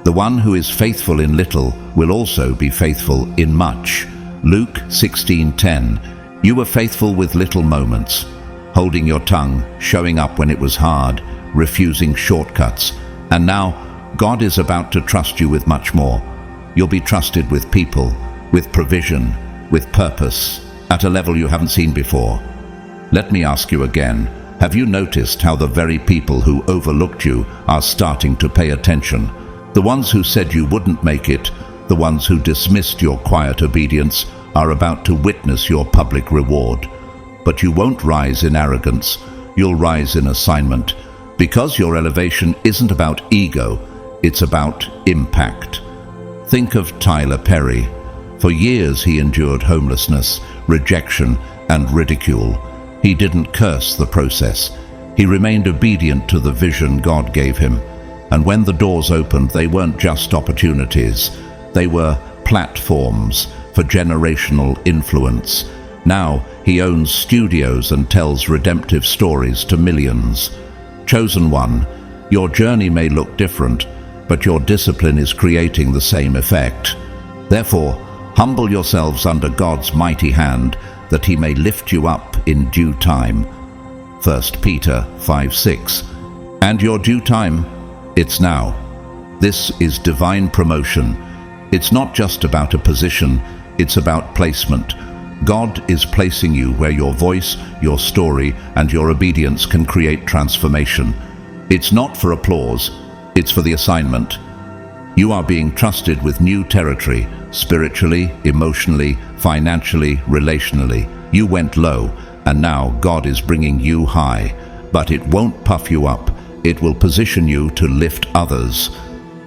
The one who is faithful in little will also be faithful in much. Luke 16:10. You were faithful with little moments, holding your tongue, showing up when it was hard, refusing shortcuts. And now, God is about to trust you with much more. You'll be trusted with people, with provision, with purpose, at a level you haven't seen before. Let me ask you again, have you noticed how the very people who overlooked you are starting to pay attention? The ones who said you wouldn't make it, the ones who dismissed your quiet obedience, are about to witness your public reward. But you won't rise in arrogance, you'll rise in assignment, because your elevation isn't about ego, it's about impact. Think of Tyler Perry. For years he endured homelessness, rejection, and ridicule. He didn't curse the process. He remained obedient to the vision God gave him. And when the doors opened, they weren't just opportunities. They were platforms for generational influence. Now he owns studios and tells redemptive stories to millions. Chosen one, your journey may look different, but your discipline is creating the same effect. Therefore, humble yourselves under God's mighty hand, that he may lift you up in due time. 1 Peter 5:6. And your due time, it's now. This is divine promotion. It's not just about a position, it's about placement. God is placing you where your voice, your story, and your obedience can create transformation. It's not for applause, it's for the assignment. You are being trusted with new territory, spiritually, emotionally, financially, relationally. You went low, and now God is bringing you high. But it won't puff you up, it will position you to lift others.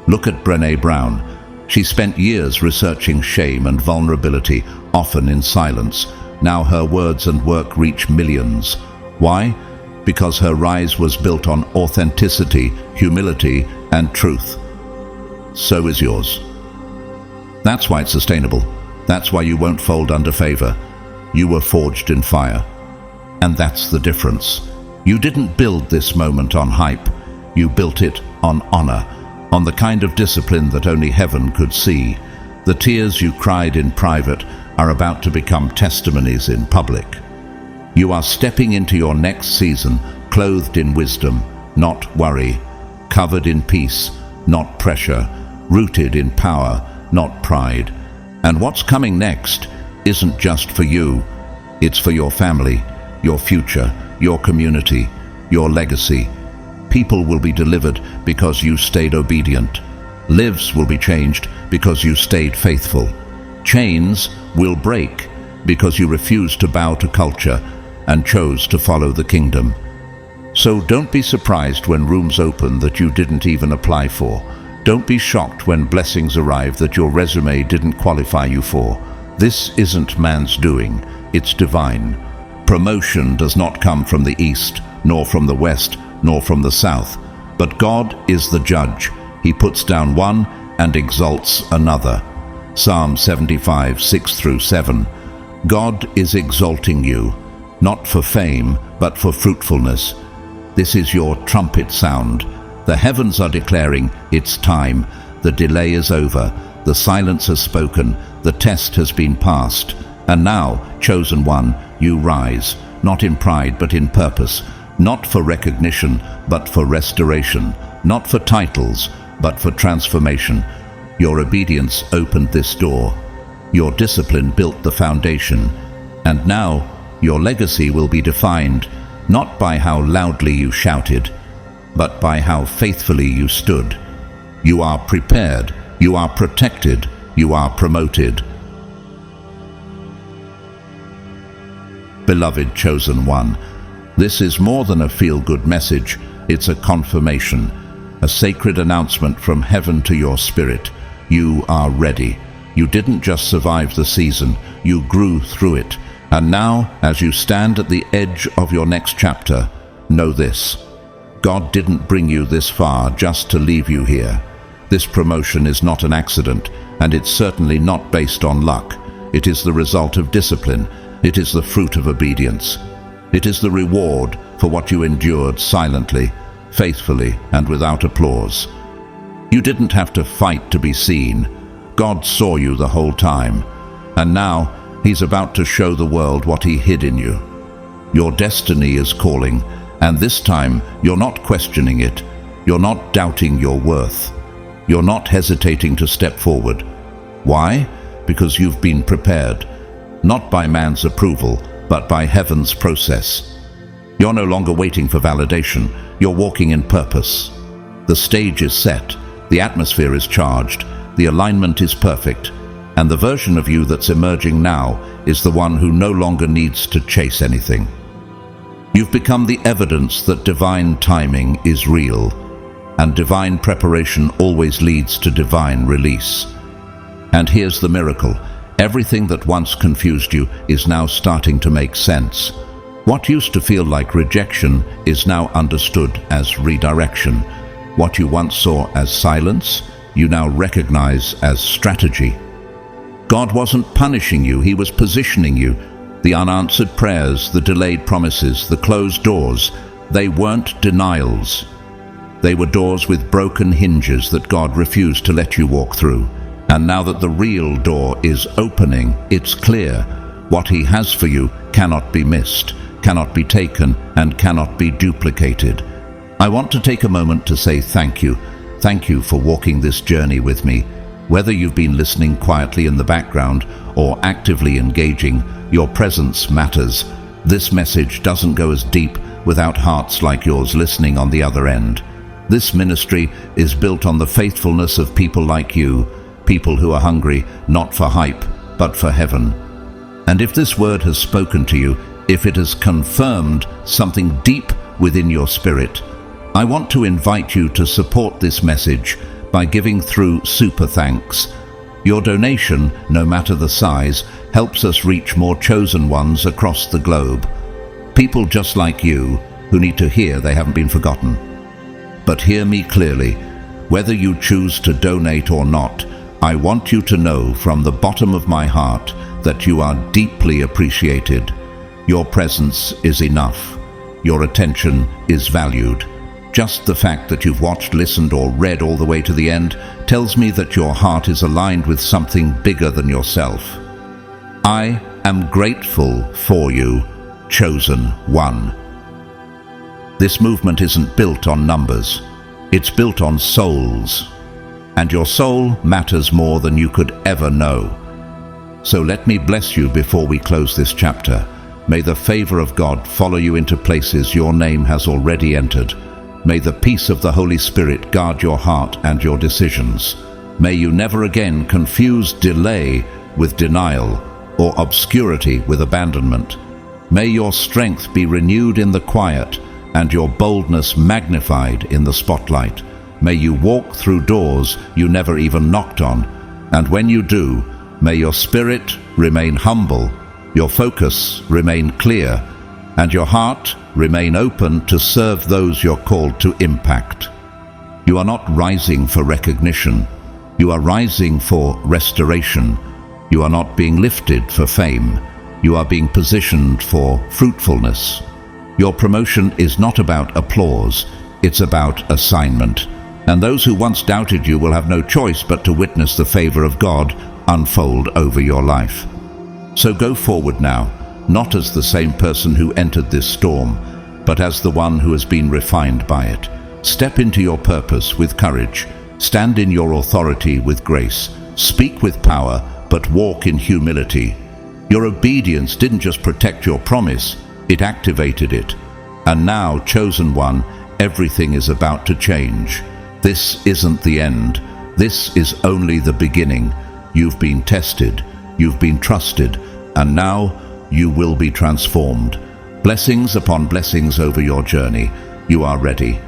Look at Brené Brown. She spent years researching shame and vulnerability, often in silence. Now her words and work reach millions. Why? Because her rise was built on authenticity, humility, and truth. So is yours. That's why it's sustainable. That's why you won't fold under favor. You were forged in fire. And that's the difference. You didn't build this moment on hype. You built it on honor, on the kind of discipline that only heaven could see. The tears you cried in private are about to become testimonies in public. You are stepping into your next season clothed in wisdom, not worry, covered in peace, not pressure, rooted in power, not pride. And what's coming next isn't just for you. It's for your family, your future, your community, your legacy. People will be delivered because you stayed obedient. Lives will be changed because you stayed faithful. Chains will break because you refused to bow to culture and chose to follow the kingdom. So don't be surprised when rooms open that you didn't even apply for. Don't be shocked when blessings arrive that your resume didn't qualify you for. This isn't man's doing, it's divine. Promotion does not come from the east, nor from the west, nor from the south. But God is the judge. He puts down one and exalts another. Psalm 75, 6 through 7. God is exalting you, not for fame, but for fruitfulness. This is your trumpet sound. The heavens are declaring, it's time. The delay is over. The silence has spoken. The test has been passed. And now, chosen one, you rise, not in pride, but in purpose. Not for recognition, but for restoration. Not for titles, but for transformation. Your obedience opened this door. Your discipline built the foundation. And now, your legacy will be defined not by how loudly you shouted, but by how faithfully you stood. You are prepared, you are protected, you are promoted. Beloved chosen one, this is more than a feel-good message, it's a confirmation, a sacred announcement from heaven to your spirit. You are ready. You didn't just survive the season, you grew through it. And now, as you stand at the edge of your next chapter, know this: God didn't bring you this far just to leave you here. This promotion is not an accident, and it's certainly not based on luck. It is the result of discipline. It is the fruit of obedience. It is the reward for what you endured silently, faithfully, and without applause. You didn't have to fight to be seen. God saw you the whole time. And now, He's about to show the world what He hid in you. Your destiny is calling, and this time you're not questioning it. You're not doubting your worth. You're not hesitating to step forward. Why? Because you've been prepared, not by man's approval, but by heaven's process. You're no longer waiting for validation. You're walking in purpose. The stage is set. The atmosphere is charged. The alignment is perfect. And the version of you that's emerging now is the one who no longer needs to chase anything. You've become the evidence that divine timing is real, and divine preparation always leads to divine release. And here's the miracle. Everything that once confused you is now starting to make sense. What used to feel like rejection is now understood as redirection. What you once saw as silence, you now recognize as strategy. God wasn't punishing you, He was positioning you. The unanswered prayers, the delayed promises, the closed doors, they weren't denials. They were doors with broken hinges that God refused to let you walk through. And now that the real door is opening, it's clear. What He has for you cannot be missed, cannot be taken, and cannot be duplicated. I want to take a moment to say thank you. Thank you for walking this journey with me. Whether you've been listening quietly in the background or actively engaging, your presence matters. This message doesn't go as deep without hearts like yours listening on the other end. This ministry is built on the faithfulness of people like you, people who are hungry not for hype, but for heaven. And if this word has spoken to you, if it has confirmed something deep within your spirit, I want to invite you to support this message by giving through Super Thanks. Your donation, no matter the size, helps us reach more chosen ones across the globe. People just like you who need to hear they haven't been forgotten. But hear me clearly. Whether you choose to donate or not, I want you to know from the bottom of my heart that you are deeply appreciated. Your presence is enough. Your attention is valued. Just the fact that you've watched, listened, or read all the way to the end tells me that your heart is aligned with something bigger than yourself. I am grateful for you, chosen one. This movement isn't built on numbers. It's built on souls. And your soul matters more than you could ever know. So let me bless you before we close this chapter. May the favor of God follow you into places your name has already entered. May the peace of the Holy Spirit guard your heart and your decisions. May you never again confuse delay with denial or obscurity with abandonment. May your strength be renewed in the quiet and your boldness magnified in the spotlight. May you walk through doors you never even knocked on, and when you do, may your spirit remain humble, your focus remain clear, and your heart remain open to serve those you're called to impact. You are not rising for recognition. You are rising for restoration. You are not being lifted for fame. You are being positioned for fruitfulness. Your promotion is not about applause. It's about assignment. And those who once doubted you will have no choice but to witness the favor of God unfold over your life. So go forward now, not as the same person who entered this storm, but as the one who has been refined by it. Step into your purpose with courage. Stand in your authority with grace. Speak with power, but walk in humility. Your obedience didn't just protect your promise, it activated it. And now, chosen one, everything is about to change. This isn't the end. This is only the beginning. You've been tested, you've been trusted, and now you will be transformed. Blessings upon blessings over your journey. You are ready.